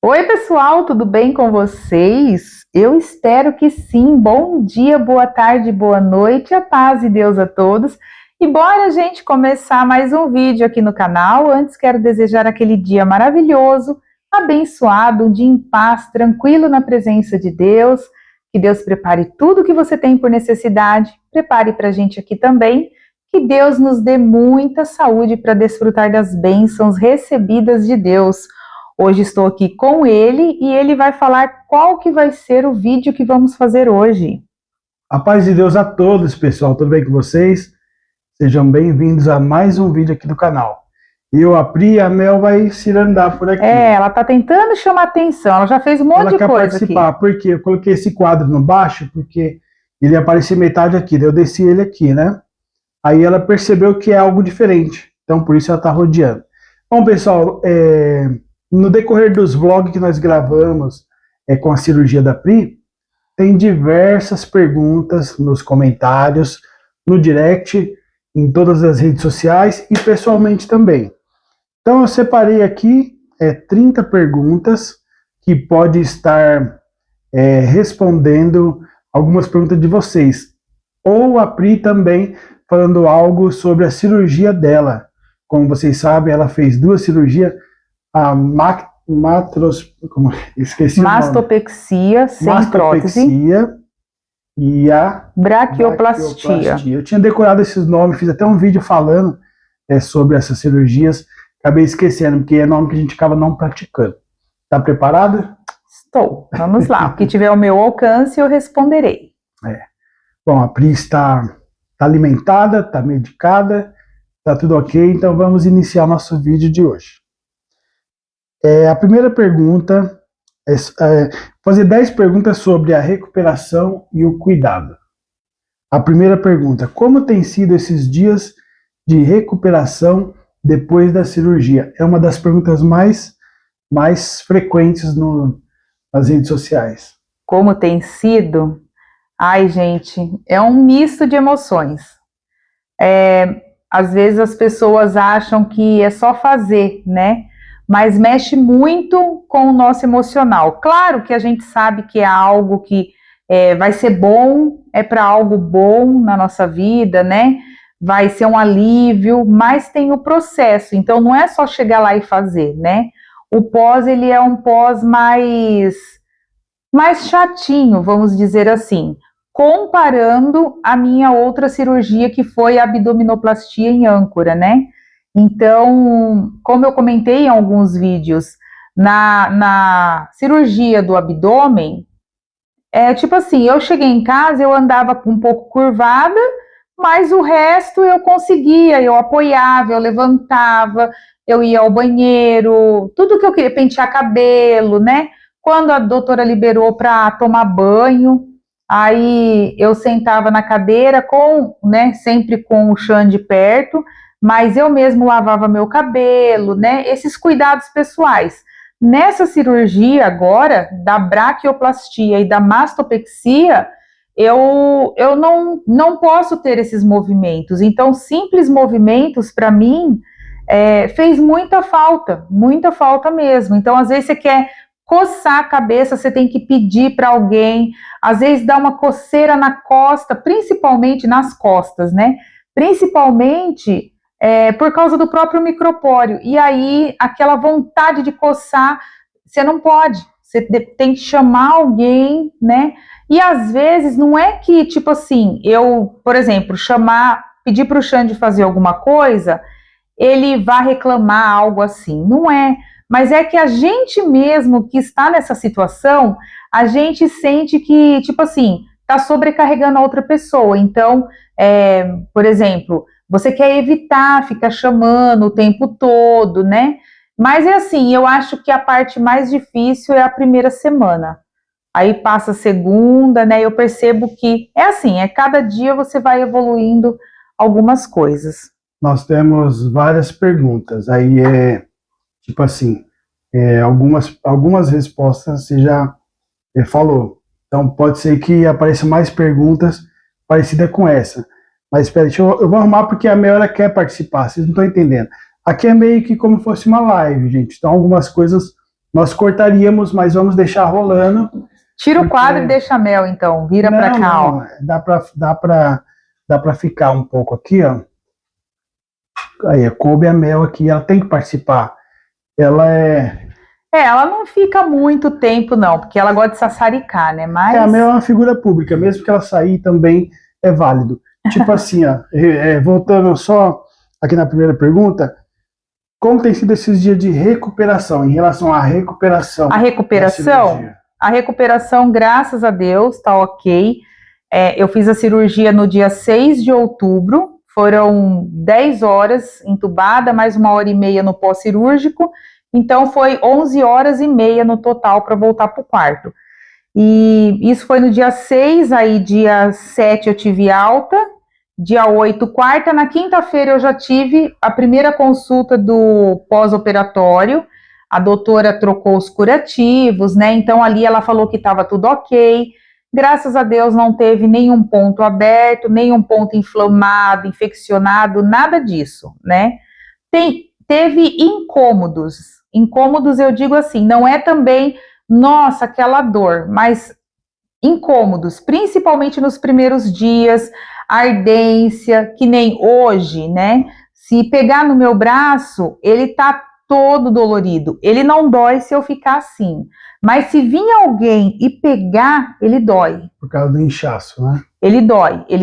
Oi, pessoal, tudo bem com vocês? Eu espero que sim. Bom dia, boa tarde, boa noite, a paz e Deus a todos. E bora, gente, começar mais um vídeo aqui no canal. Antes, quero desejar aquele dia maravilhoso, abençoado, um dia em paz, tranquilo na presença de Deus. Que Deus prepare tudo o que você tem por necessidade. Prepare para a gente aqui também. Que Deus nos dê muita saúde para desfrutar das bênçãos recebidas de Deus. Hoje estou aqui com ele e ele vai falar qual que vai ser o vídeo que vamos fazer hoje. A paz de Deus a todos, pessoal. Tudo bem com vocês? Sejam bem-vindos a mais um vídeo aqui do canal. Eu, a Pri e a Mel vai se andar por aqui. Ela tá tentando chamar atenção, ela já fez um monte de coisa participar, aqui. Porque eu coloquei esse quadro no baixo, porque ele ia aparecer metade aqui, daí eu desci ele aqui, né? Aí ela percebeu que é algo diferente, então por isso ela tá rodeando. Bom, pessoal, no decorrer dos vlogs que nós gravamos com a cirurgia da Pri, tem diversas perguntas nos comentários, no direct, em todas as redes sociais e pessoalmente também. Então eu separei aqui 30 perguntas que pode estar respondendo algumas perguntas de vocês. Ou a Pri também falando algo sobre a cirurgia dela. Como vocês sabem, ela fez duas cirurgias, a mastopexia sem prótese e a braquioplastia. Eu tinha decorado esses nomes, fiz até um vídeo falando sobre essas cirurgias, acabei esquecendo, porque é nome que a gente acaba não praticando. Tá preparada? Estou. Vamos lá. O que tiver ao meu alcance, eu responderei. Bom, a Pri está alimentada, está medicada, está tudo ok, então vamos iniciar nosso vídeo de hoje. A primeira pergunta é fazer 10 perguntas sobre a recuperação e o cuidado. A primeira pergunta: como tem sido esses dias de recuperação depois da cirurgia? É uma das perguntas mais frequentes nas redes sociais. Como tem sido? Ai, gente, é um misto de emoções. Às vezes as pessoas acham que é só fazer, né? Mas mexe muito com o nosso emocional. Claro que a gente sabe que é algo que vai ser bom, é para algo bom na nossa vida, né? Vai ser um alívio, mas tem o processo. Então não é só chegar lá e fazer, né? O pós, ele é um pós mais chatinho, vamos dizer assim, comparando a minha outra cirurgia, que foi a abdominoplastia em âncora, né? Então, como eu comentei em alguns vídeos, na cirurgia do abdômen, tipo assim, eu cheguei em casa, eu andava um pouco curvada, mas o resto eu conseguia, eu apoiava, eu levantava, eu ia ao banheiro, tudo que eu queria, pentear cabelo, né? Quando a doutora liberou para tomar banho, aí eu sentava na cadeira sempre com o Xande perto, mas eu mesmo lavava meu cabelo, né? Esses cuidados pessoais. Nessa cirurgia agora, da braquioplastia e da mastopexia, eu não posso ter esses movimentos. Então, simples movimentos, para mim, fez muita falta mesmo. Então, às vezes você quer coçar a cabeça, você tem que pedir para alguém, às vezes dá uma coceira na costa, principalmente nas costas, né? Principalmente por causa do próprio micropóreo. E aí, aquela vontade de coçar, você não pode, você tem que chamar alguém, né? E às vezes não é que, tipo assim, eu, por exemplo, pedir para o Xande fazer alguma coisa, ele vai reclamar algo assim. Não é. Mas é que a gente mesmo que está nessa situação, a gente sente que, tipo assim, está sobrecarregando a outra pessoa. Então, por exemplo, você quer evitar ficar chamando o tempo todo, né? Mas é assim, eu acho que a parte mais difícil é a primeira semana. Aí passa a segunda, né? Eu percebo que é assim, cada dia você vai evoluindo algumas coisas. Nós temos várias perguntas, aí tipo assim, algumas respostas você já falou. Então pode ser que apareçam mais perguntas parecidas com essa. Mas espera, eu vou arrumar porque a Mel quer participar, vocês não estão entendendo. Aqui é meio que como fosse uma live, gente. Então algumas coisas nós cortaríamos, mas vamos deixar rolando. Tira o quadro e deixa a mel, então. Vira para cá, ó. Dá pra ficar um pouco aqui, ó. Aí, coube a mel aqui, ela tem que participar. Ela ela não fica muito tempo, não, porque ela gosta de sassaricar, né? Mas... a mel é uma figura pública, mesmo que ela sair também é válido. Tipo assim, ó, voltando só aqui na primeira pergunta, como tem sido esses dias de recuperação, em relação à recuperação? A recuperação, graças a Deus, tá ok. Eu fiz a cirurgia no dia 6 de outubro, foram 10 horas entubada, mais 1h30 no pós-cirúrgico, então foi 11h30 no total para voltar para o quarto. E isso foi no dia 6, aí dia 7 eu tive alta, dia 8 quarta, na quinta-feira eu já tive a primeira consulta do pós-operatório, a doutora trocou os curativos, né, então ali ela falou que estava tudo ok. Graças a Deus não teve nenhum ponto aberto, nenhum ponto inflamado, infeccionado, nada disso, né? Teve incômodos. Incômodos eu digo assim, não é também, nossa, aquela dor, mas incômodos, principalmente nos primeiros dias, ardência, que nem hoje, né? Se pegar no meu braço, ele tá todo dolorido. Ele não dói se eu ficar assim. Mas se vir alguém e pegar, ele dói. Por causa do inchaço, né? Ele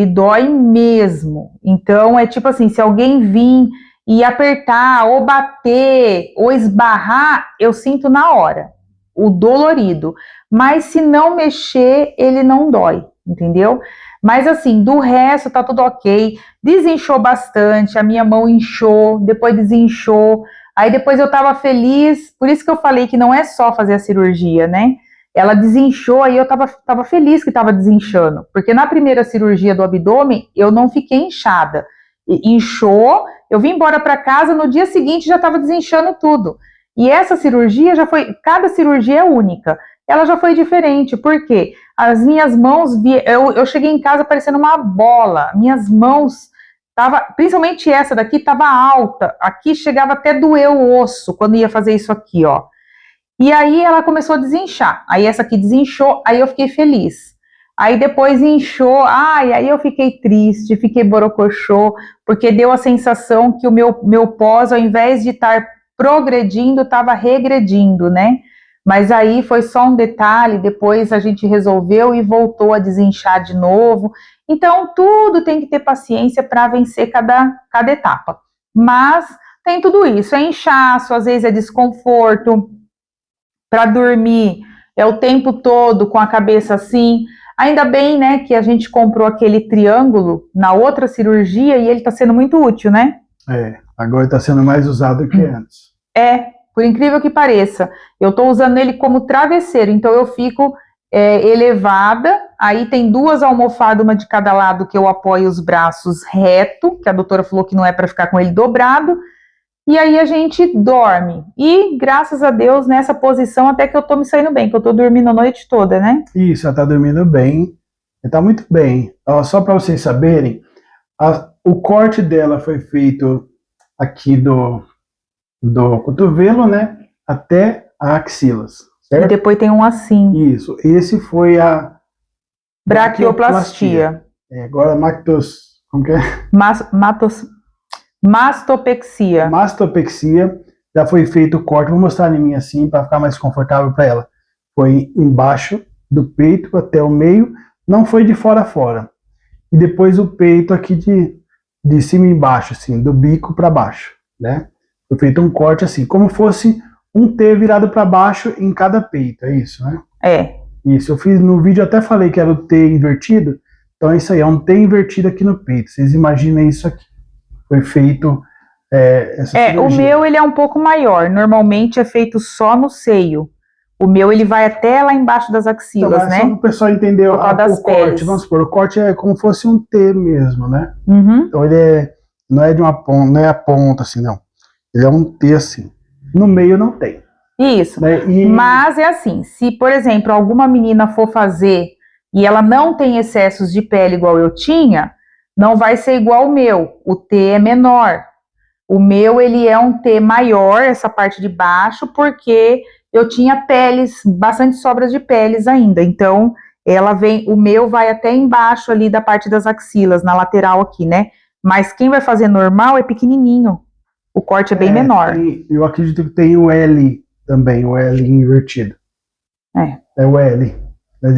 dói mesmo. Então, é tipo assim, se alguém vir e apertar, ou bater, ou esbarrar, eu sinto na hora, o dolorido. Mas se não mexer, ele não dói, entendeu? Mas assim, do resto tá tudo ok. Desinchou bastante, a minha mão inchou, depois desinchou. Aí depois eu tava feliz, por isso que eu falei que não é só fazer a cirurgia, né? Ela desinchou, aí eu tava feliz que tava desinchando, porque na primeira cirurgia do abdômen, eu não fiquei inchada. Inchou, eu vim embora para casa, no dia seguinte já tava desinchando tudo. E essa cirurgia já foi, cada cirurgia é única, ela já foi diferente, porque as minhas mãos, eu cheguei em casa parecendo uma bola, minhas mãos... principalmente essa daqui estava alta, aqui chegava até doer o osso quando ia fazer isso aqui, ó. E aí ela começou a desinchar, aí essa aqui desinchou, aí eu fiquei feliz. Aí depois inchou, aí eu fiquei triste, fiquei borocochô, porque deu a sensação que o meu pós, ao invés de estar progredindo, estava regredindo, né? Mas aí foi só um detalhe, depois a gente resolveu e voltou a desinchar de novo. Então, tudo tem que ter paciência para vencer cada etapa. Mas tem tudo isso, é inchaço, às vezes é desconforto, para dormir é o tempo todo com a cabeça assim. Ainda bem, né, que a gente comprou aquele triângulo na outra cirurgia e ele está sendo muito útil, né? Agora está sendo mais usado que antes. Por incrível que pareça. Eu estou usando ele como travesseiro, então eu fico elevada, aí tem 2 almofadas, uma de cada lado, que eu apoio os braços reto, que a doutora falou que não é para ficar com ele dobrado, e aí a gente dorme. E, graças a Deus, nessa posição, até que eu tô me saindo bem, que eu tô dormindo a noite toda, né? Isso, ela tá dormindo bem, ela tá muito bem. Ó, só para vocês saberem, o corte dela foi feito aqui do cotovelo, né, até a axilas. Certo? E depois tem um assim. Isso, esse foi a braquioplastia. Agora como que é? Mastopexia. Mastopexia, já foi feito o corte, vou mostrar em mim assim, para ficar mais confortável para ela. Foi embaixo do peito até o meio, não foi de fora a fora. E depois o peito aqui de cima e embaixo, assim, do bico para baixo, né? Foi feito um corte assim, como fosse um T virado para baixo em cada peito, é isso, né? Isso, eu fiz no vídeo, até falei que era o T invertido, então é isso aí, é um T invertido aqui no peito, vocês imaginem isso aqui. Foi feito essa cirurgia. O meu ele é um pouco maior, normalmente é feito só no seio. O meu ele vai até lá embaixo das axilas, então, né? Só para o pessoal entender o corte, vamos supor, o corte é como se fosse um T mesmo, né? Uhum. Então ele não é de uma ponta, não é a ponta assim, não. Ele é um T assim. No meio não tem. Isso. Né? Mas é assim, se por exemplo alguma menina for fazer e ela não tem excessos de pele igual eu tinha, não vai ser igual o meu. O T é menor. O meu ele é um T maior, essa parte de baixo, porque eu tinha peles, bastante sobras de peles ainda. Então, o meu vai até embaixo ali da parte das axilas, na lateral aqui, né? Mas quem vai fazer normal é pequenininho. O corte é bem menor. Eu acredito que tem o L também, o L invertido. É o L.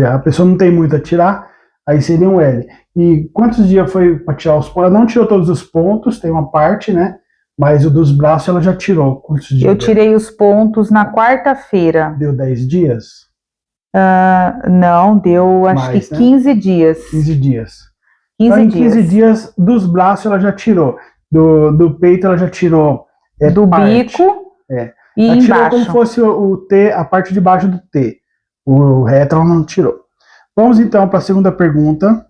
A pessoa não tem muito a tirar, aí seria um L. E quantos dias foi para tirar os pontos? Ela não tirou todos os pontos, tem uma parte, né? Mas o dos braços ela já tirou. Quantos dias? Eu tirei os pontos na quarta-feira. Deu 10 dias? Não, deu acho que 15 dias. 15 dias. 15 então, em dias. 15 dias, dos braços ela já tirou. Do peito ela já tirou. Do bico e ela embaixo. Tirou como fosse o T, a parte de baixo do T. O reto ela não tirou. Vamos então para a segunda pergunta.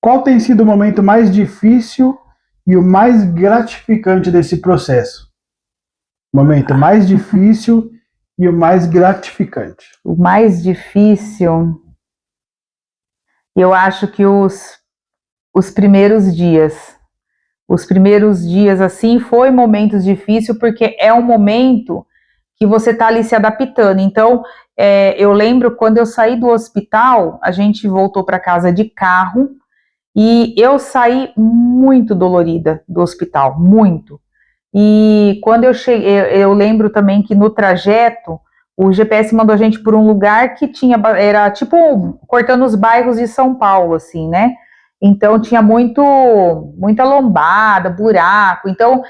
Qual tem sido o momento mais difícil e o mais gratificante desse processo? O momento mais difícil e o mais gratificante. O mais difícil, eu acho que os primeiros dias. Os primeiros dias, assim, foi momentos difíceis, porque é um momento que você tá ali se adaptando. Então, eu lembro quando eu saí do hospital, a gente voltou para casa de carro, e eu saí muito dolorida do hospital, muito. E quando eu cheguei, eu lembro também que no trajeto, o GPS mandou a gente por um lugar que era tipo cortando os bairros de São Paulo, assim, né? Então tinha muita lombada, buraco. Então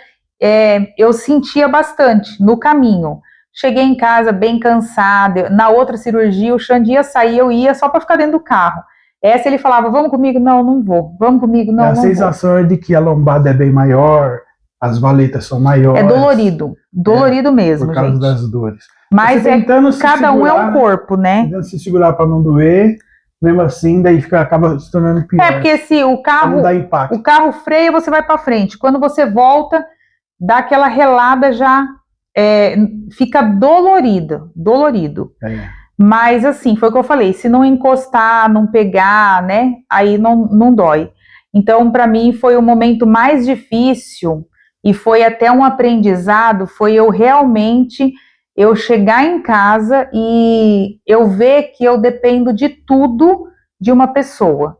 eu sentia bastante no caminho. Cheguei em casa bem cansada. Na outra cirurgia, o Xande ia sair, eu ia só para ficar dentro do carro. Essa ele falava, vamos comigo? Não, não vou. Vamos comigo? Não, não vou. A sensação é de que a lombada é bem maior, as valetas são maiores. É dolorido mesmo, por causa gente. das dores. Mas cada um é um corpo, né? Tentando se segurar para não doer, mesmo assim, daí acaba se tornando pior. Porque se o carro freia, você vai para frente. Quando você volta, dá aquela relada já, fica dolorido. Mas assim, foi o que eu falei, se não encostar, não pegar, né, aí não dói. Então, para mim, foi o momento mais difícil, e foi até um aprendizado, foi eu chegar em casa e eu ver que eu dependo de tudo de uma pessoa,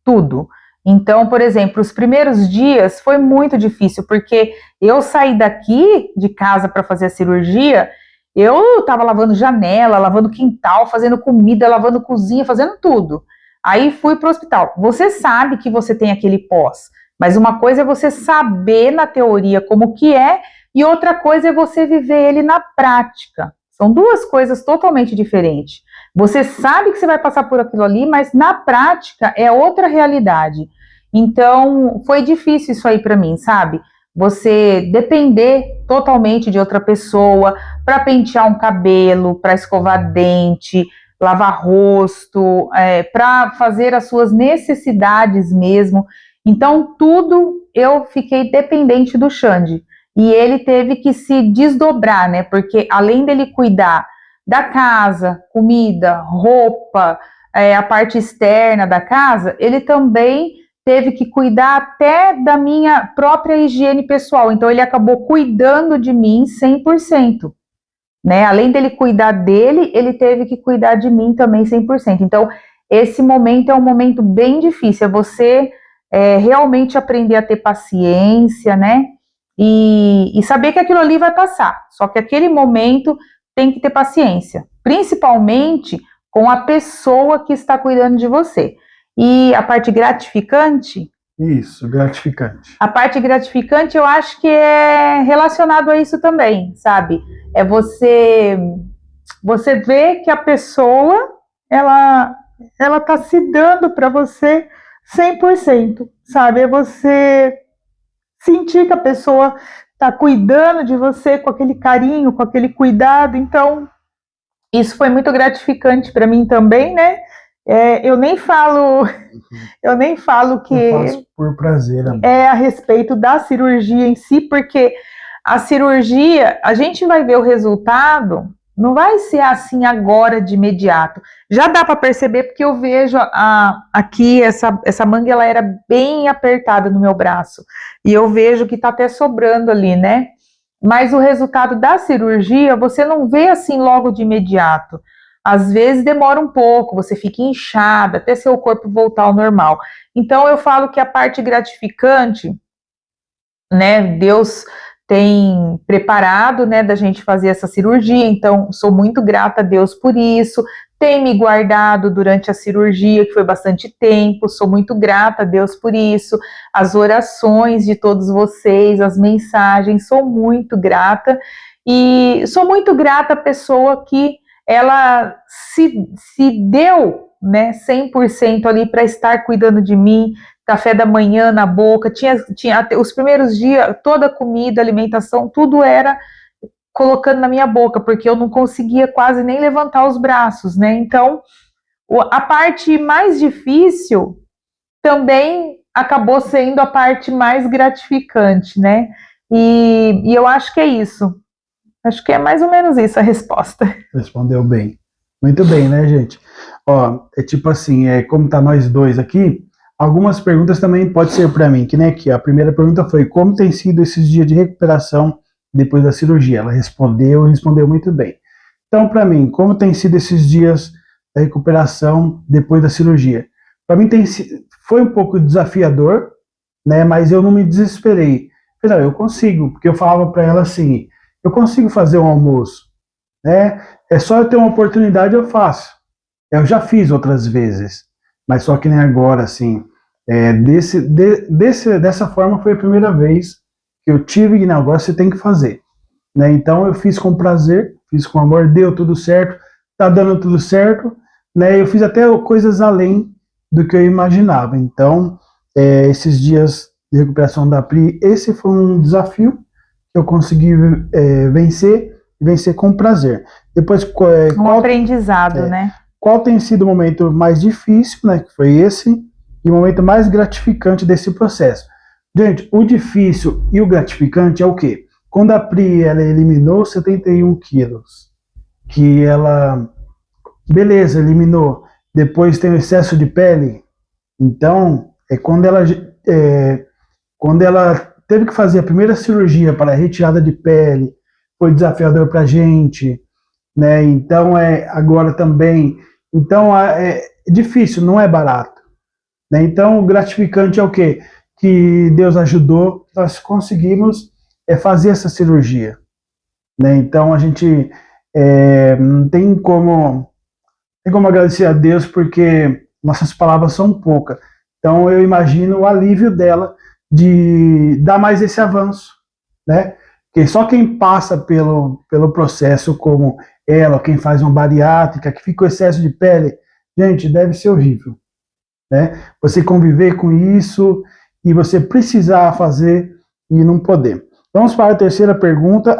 tudo. Então, por exemplo, os primeiros dias foi muito difícil, porque eu saí daqui de casa para fazer a cirurgia, eu estava lavando janela, lavando quintal, fazendo comida, lavando cozinha, fazendo tudo. Aí fui para o hospital. Você sabe que você tem aquele pós, mas uma coisa é você saber na teoria como que é, e outra coisa é você viver ele na prática. São duas coisas totalmente diferentes. Você sabe que você vai passar por aquilo ali, mas na prática é outra realidade. Então, foi difícil isso aí para mim, sabe? Você depender totalmente de outra pessoa para pentear um cabelo, para escovar dente, lavar rosto, para fazer as suas necessidades mesmo. Então, tudo eu fiquei dependente do Xande. E ele teve que se desdobrar, né? Porque além dele cuidar da casa, comida, roupa, a parte externa da casa, ele também teve que cuidar até da minha própria higiene pessoal. Então, ele acabou cuidando de mim 100%. Né? Além dele cuidar dele, ele teve que cuidar de mim também 100%. Então, esse momento é um momento bem difícil. É você realmente aprender a ter paciência, né? E saber que aquilo ali vai passar. Só que aquele momento tem que ter paciência. Principalmente com a pessoa que está cuidando de você. E a parte gratificante? Isso, gratificante. A parte gratificante eu acho que é relacionado a isso também, sabe? É você ver que a pessoa, ela tá se dando para você 100%, sabe? É você sentir que a pessoa tá cuidando de você com aquele carinho, com aquele cuidado. Então, isso foi muito gratificante para mim também, né? Eu nem falo que eu faço por prazer, amor. A respeito da cirurgia em si, porque a cirurgia, a gente vai ver o resultado, não vai ser assim agora de imediato. Já dá para perceber porque eu vejo aqui essa manga, ela era bem apertada no meu braço, e eu vejo que tá até sobrando ali, né? mas o resultado da cirurgia você não vê assim logo de imediato. Às vezes demora um pouco, você fica inchada até seu corpo voltar ao normal. Então eu falo que a parte gratificante, né, Deus tem preparado, né, da gente fazer essa cirurgia, então sou muito grata a Deus por isso, tem me guardado durante a cirurgia, que foi bastante tempo, sou muito grata a Deus por isso, as orações de todos vocês, as mensagens, sou muito grata, e sou muito grata à pessoa que ela se deu, né, 100% ali para estar cuidando de mim, café da manhã na boca, tinha os primeiros dias, toda a comida, alimentação, tudo era colocando na minha boca, porque eu não conseguia quase nem levantar os braços, né? Então, a parte mais difícil também acabou sendo a parte mais gratificante, né? E eu acho que é isso. Acho que é mais ou menos isso a resposta. Respondeu bem. Muito bem, né, gente? Ó, é tipo assim, como tá nós dois aqui, algumas perguntas também pode ser para mim, que nem aqui, a primeira pergunta foi, como tem sido esses dias de recuperação depois da cirurgia? Ela respondeu muito bem. Então, para mim, como tem sido esses dias da recuperação depois da cirurgia? Para mim foi um pouco desafiador, né, mas eu não me desesperei. Falei, não, eu consigo, porque eu falava para ela assim, eu consigo fazer um almoço, né? É só eu ter uma oportunidade, eu faço. Eu já fiz outras vezes, mas só que nem agora, assim, dessa forma foi a primeira vez que eu tive que, não, agora você tem que fazer, né? Então eu fiz com prazer, fiz com amor, deu tudo certo, tá dando tudo certo, né? Eu fiz até coisas além do que eu imaginava. Então, esses dias de recuperação da Pri, esse foi um desafio que eu consegui vencer com prazer. Depois, um aprendizado, né? Qual tem sido o momento mais difícil, né? Que foi esse, e o momento mais gratificante desse processo. Gente, o difícil e o gratificante é o quê? Quando a Pri ela eliminou 71 quilos, que ela, beleza, eliminou, depois tem o excesso de pele, então, quando ela teve que fazer a primeira cirurgia para a retirada de pele, foi desafiador para a gente, né? Então, agora também, então é difícil, não é barato, né? Então, o gratificante é o quê? Que Deus ajudou, nós conseguimos fazer essa cirurgia, né? Então a gente não tem como agradecer a Deus, porque nossas palavras são poucas. Então eu imagino o alívio dela de dar mais esse avanço, né? Porque só quem passa pelo processo como ela, quem faz uma bariátrica, que fica com excesso de pele, gente, deve ser horrível, né? Você conviver com isso e você precisar fazer e não poder. Vamos para a terceira pergunta.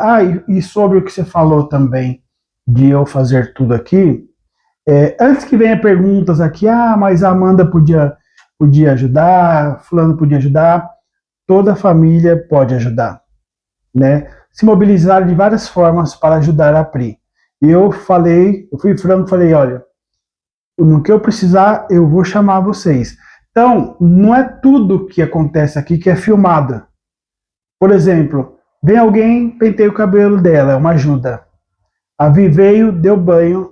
E sobre o que você falou também, de eu fazer tudo aqui, antes que venha perguntas aqui, mas a Amanda podia ajudar, fulano podia ajudar, toda a família pode ajudar, né? Se mobilizar de várias formas para ajudar a Pri. E eu fui franco, falei, olha, no que eu precisar, eu vou chamar vocês. Então, não é tudo que acontece aqui que é filmado. Por exemplo, vem alguém, penteia o cabelo dela, é uma ajuda. A Vi veio, deu banho,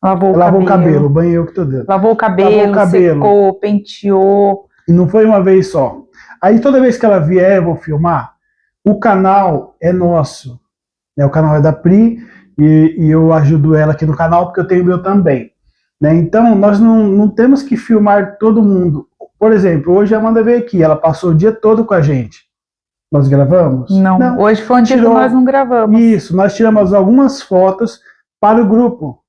lavou o cabelo, banho eu que tô dando. Lavou o cabelo, secou, penteou. E não foi uma vez só. Aí toda vez que ela vier, eu vou filmar. O canal é nosso, né? O canal é da Pri e eu ajudo ela aqui no canal porque eu tenho o meu também, né? Então nós não temos que filmar todo mundo. Por exemplo, hoje a Amanda veio aqui, ela passou o dia todo com a gente. Nós gravamos? Não, hoje foi um dia que nós não gravamos. Isso, nós tiramos algumas fotos para o grupo,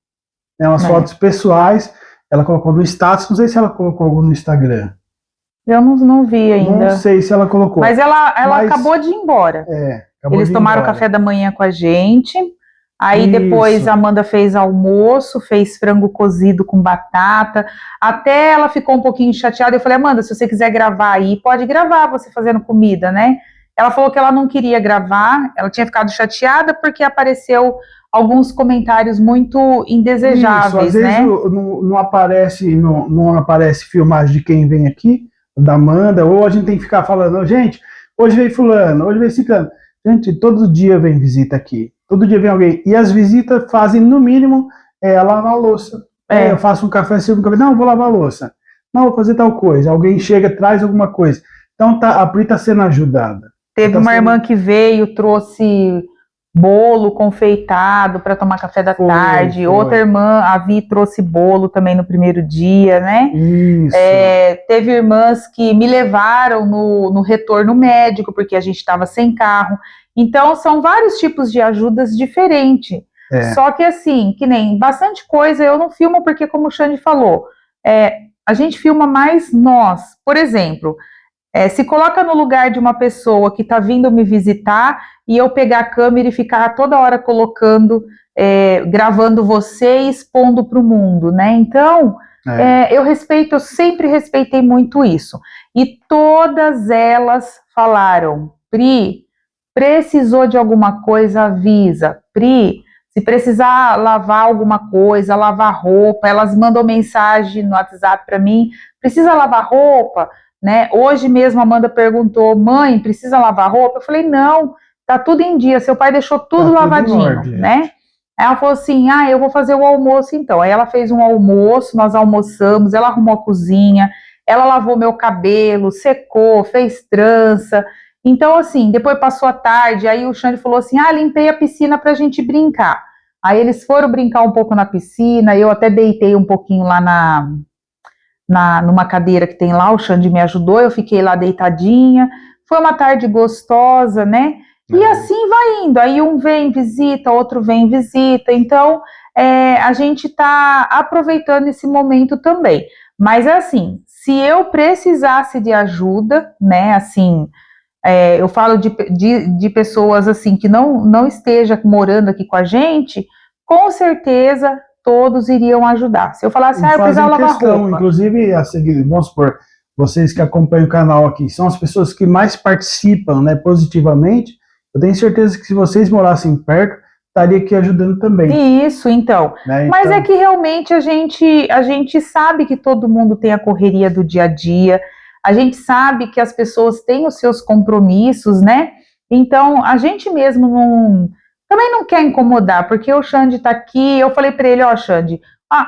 né? Umas fotos pessoais. Ela colocou no status, não sei se ela colocou algum no Instagram. Eu não vi ainda. Não sei se ela colocou. Mas ela acabou de ir embora. Eles tomaram café da manhã com a gente. Aí depois a Amanda fez almoço, fez frango cozido com batata. Até ela ficou um pouquinho chateada. Eu falei, Amanda, se você quiser gravar aí, pode gravar você fazendo comida, né? Ela falou que ela não queria gravar. Ela tinha ficado chateada porque apareceu alguns comentários muito indesejáveis, Isso, às né? vezes não aparece filmagem de quem vem aqui, da Amanda, ou a gente tem que ficar falando, gente, hoje veio fulano, hoje veio ciclano. Gente, todo dia vem visita aqui. Todo dia vem alguém. E as visitas fazem, no mínimo, lavar a louça. Eu faço um café, sirvo um café. Não, vou lavar a louça. Não, vou fazer tal coisa. Alguém chega, traz alguma coisa. Então, a Pri está sendo ajudada. Teve uma irmã que veio, trouxe bolo confeitado para tomar café da tarde. Outra irmã, a Vi, trouxe bolo também no primeiro dia, né? Isso. Teve irmãs que me levaram no retorno médico, porque a gente estava sem carro. Então, são vários tipos de ajudas diferentes. Só que assim, que nem bastante coisa eu não filmo, porque como o Xande falou, a gente filma mais nós. Por exemplo, se coloca no lugar de uma pessoa que está vindo me visitar e eu pegar a câmera e ficar toda hora colocando, gravando você e expondo para o mundo, né? Então, eu sempre respeitei muito isso. E todas elas falaram: Pri, precisou de alguma coisa, avisa. Pri, se precisar lavar alguma coisa, lavar roupa, elas mandam mensagem no WhatsApp para mim: precisa lavar roupa? Né? Hoje mesmo a Amanda perguntou: mãe, precisa lavar roupa? Eu falei: não, tá tudo em dia, seu pai deixou tudo lavadinho, né? Ela falou assim: eu vou fazer o almoço então. Aí ela fez um almoço, nós almoçamos, ela arrumou a cozinha, ela lavou meu cabelo, secou, fez trança. Então, assim, depois passou a tarde, aí o Xande falou assim: limpei a piscina pra gente brincar. Aí eles foram brincar um pouco na piscina, eu até deitei um pouquinho lá numa cadeira que tem lá, o Xande me ajudou, eu fiquei lá deitadinha. Foi uma tarde gostosa, né? E assim vai indo, aí um vem visita, outro vem visita, então a gente tá aproveitando esse momento também. Mas assim, se eu precisasse de ajuda, né, assim, eu falo de pessoas assim que não esteja morando aqui com a gente, com certeza todos iriam ajudar. Se eu falasse, eu precisava lavar roupa. Inclusive, vamos supor, vocês que acompanham o canal aqui, são as pessoas que mais participam, né, positivamente. Eu tenho certeza que se vocês morassem perto, estaria aqui ajudando também. Isso, então. Né? Mas é que realmente a gente sabe que todo mundo tem a correria do dia a dia, a gente sabe que as pessoas têm os seus compromissos, né? Então, a gente mesmo também não quer incomodar, porque o Xande está aqui. Eu falei para ele: Xande,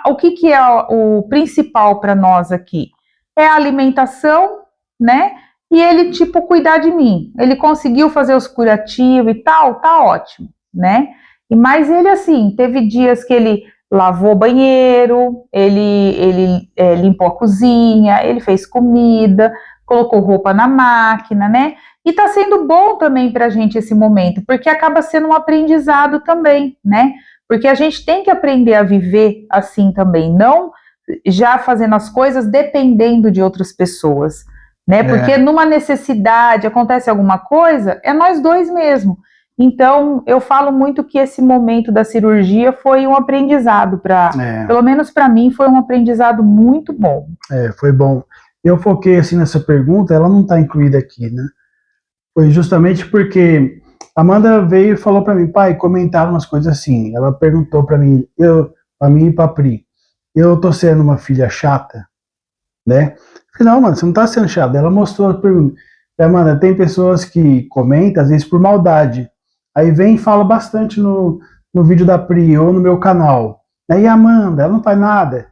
o que é o principal para nós aqui? É a alimentação, né? E ele, cuidar de mim. Ele conseguiu fazer os curativos e tal, tá ótimo, né? Mas ele, assim, teve dias que ele lavou o banheiro, ele limpou a cozinha, ele fez comida, colocou roupa na máquina, né? E tá sendo bom também pra gente esse momento, porque acaba sendo um aprendizado também, né? Porque a gente tem que aprender a viver assim também, não já fazendo as coisas dependendo de outras pessoas, né? Porque numa necessidade, acontece alguma coisa, é nós dois mesmo. Então, eu falo muito que esse momento da cirurgia foi um aprendizado pelo menos para mim, foi um aprendizado muito bom. Foi bom. Eu foquei assim nessa pergunta, ela não está incluída aqui, né? Foi justamente porque a Amanda veio e falou para mim: pai, comentaram umas coisas assim. Ela perguntou para mim, para mim e para Pri, eu tô sendo uma filha chata, né? Eu falei: não, mano, você não tá sendo chata. Ela mostrou a pergunta. Amanda, tem pessoas que comentam, às vezes por maldade. Aí vem e fala bastante no vídeo da Pri ou no meu canal. E a Amanda, ela não faz nada.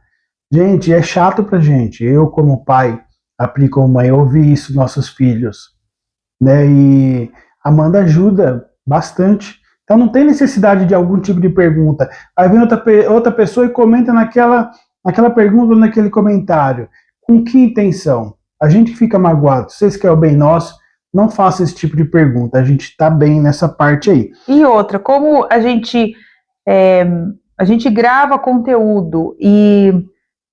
Gente, é chato pra gente. Eu, como pai, a Pri como mãe, eu ouvi isso dos nossos filhos. Né? E a Amanda ajuda bastante. Então não tem necessidade de algum tipo de pergunta. Aí vem outra pessoa e comenta naquela pergunta, naquele comentário. Com que intenção? A gente fica magoado. Vocês querem o bem nosso, não faça esse tipo de pergunta. A gente tá bem nessa parte aí. E outra, como a gente grava conteúdo e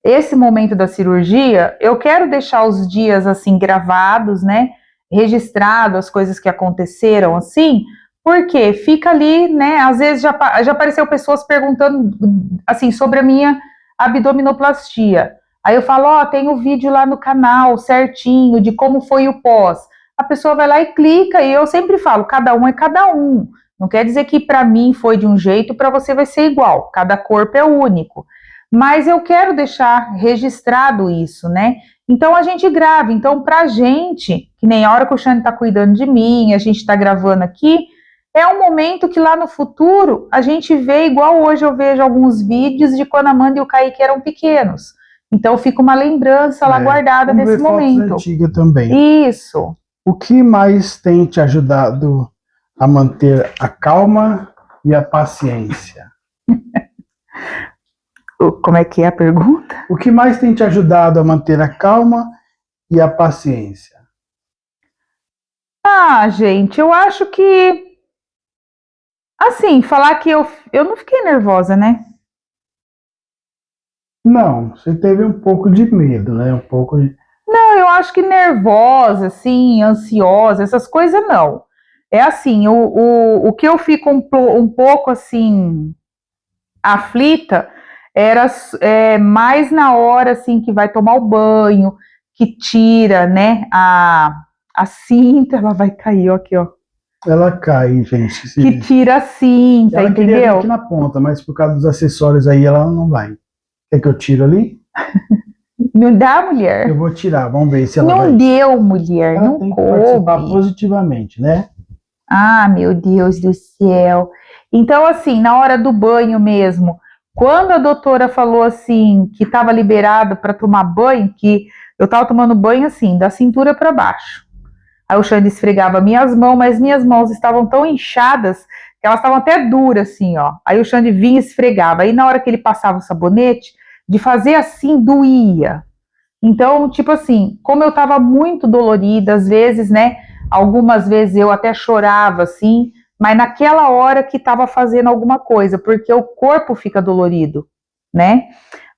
esse momento da cirurgia, eu quero deixar os dias assim gravados, né? Registrado as coisas que aconteceram assim, porque fica ali, né? Às vezes já apareceu pessoas perguntando assim sobre a minha abdominoplastia. Aí eu falo: tem o vídeo lá no canal certinho de como foi o pós. A pessoa vai lá e clica, e eu sempre falo: cada um é cada um. Não quer dizer que para mim foi de um jeito, para você vai ser igual. Cada corpo é único. Mas eu quero deixar registrado isso, né? Então a gente grava. Então pra gente, que nem a hora que o Xande tá cuidando de mim, a gente tá gravando aqui, é um momento que lá no futuro a gente vê, igual hoje eu vejo alguns vídeos de quando a Amanda e o Kaique eram pequenos. Então fica uma lembrança lá guardada vamos desse ver fotos momento. antigas também. Isso. O que mais tem te ajudado a manter a calma e a paciência? Como é que é a pergunta? O que mais tem te ajudado a manter a calma e a paciência? Ah, gente, eu acho que, assim, falar que eu não fiquei nervosa, né? Não, você teve um pouco de medo, né? Um pouco de... Não, eu acho que nervosa, assim, ansiosa, essas coisas não. É assim, o que eu fico um pouco, assim, aflita era mais na hora, assim, que vai tomar o banho, que tira, né, a cinta, ela vai cair, ó, aqui, ó. Ela cai, gente. Que tira a cinta, Ela queria vir entendeu? aqui na ponta, mas por causa dos acessórios aí ela não vai. Quer que eu tiro ali? Não dá, mulher? Eu vou tirar, vamos ver se ela Não vai. deu, mulher, Ela não tem que participar coube. positivamente, né? Ah, meu Deus do céu. Então, assim, na hora do banho mesmo, quando a doutora falou assim que estava liberado para tomar banho, que eu estava tomando banho assim, da cintura para baixo. Aí o Xande esfregava minhas mãos, mas minhas mãos estavam tão inchadas que elas estavam até duras, assim, ó. Aí o Xande vinha e esfregava. Aí na hora que ele passava o sabonete, de fazer assim, doía. Então, tipo assim, como eu estava muito dolorida, às vezes, né? Algumas vezes eu até chorava, assim, mas naquela hora que estava fazendo alguma coisa, porque o corpo fica dolorido, né?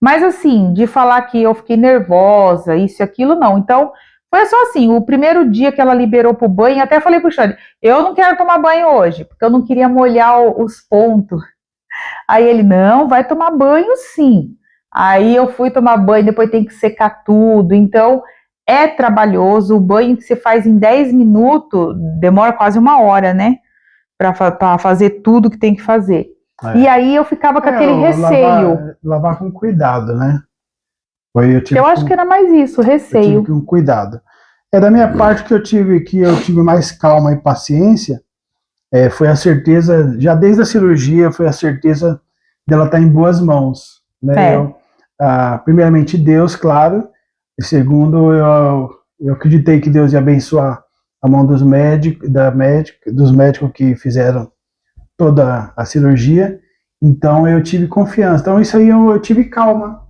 Mas assim, de falar que eu fiquei nervosa, isso e aquilo, não. Então, foi só assim, o primeiro dia que ela liberou pro banho, até falei pro Xande, eu não quero tomar banho hoje, porque eu não queria molhar os pontos. Aí ele, não, vai tomar banho sim. Aí eu fui tomar banho, depois tem que secar tudo. Então, é trabalhoso. O banho que você faz em 10 minutos demora quase uma hora, né? Para fazer tudo que tem que fazer. É. E aí eu ficava com aquele receio. Lavar com cuidado, né? Eu acho que era mais isso, Eu tive receio. com cuidado. É da minha parte que eu tive mais calma e paciência. Foi a certeza, já desde a cirurgia, foi a certeza dela estar em boas mãos, né? Primeiramente Deus, claro, e segundo eu acreditei que Deus ia abençoar a mão dos médicos que fizeram toda a cirurgia. Então eu tive confiança. Então isso aí eu tive calma,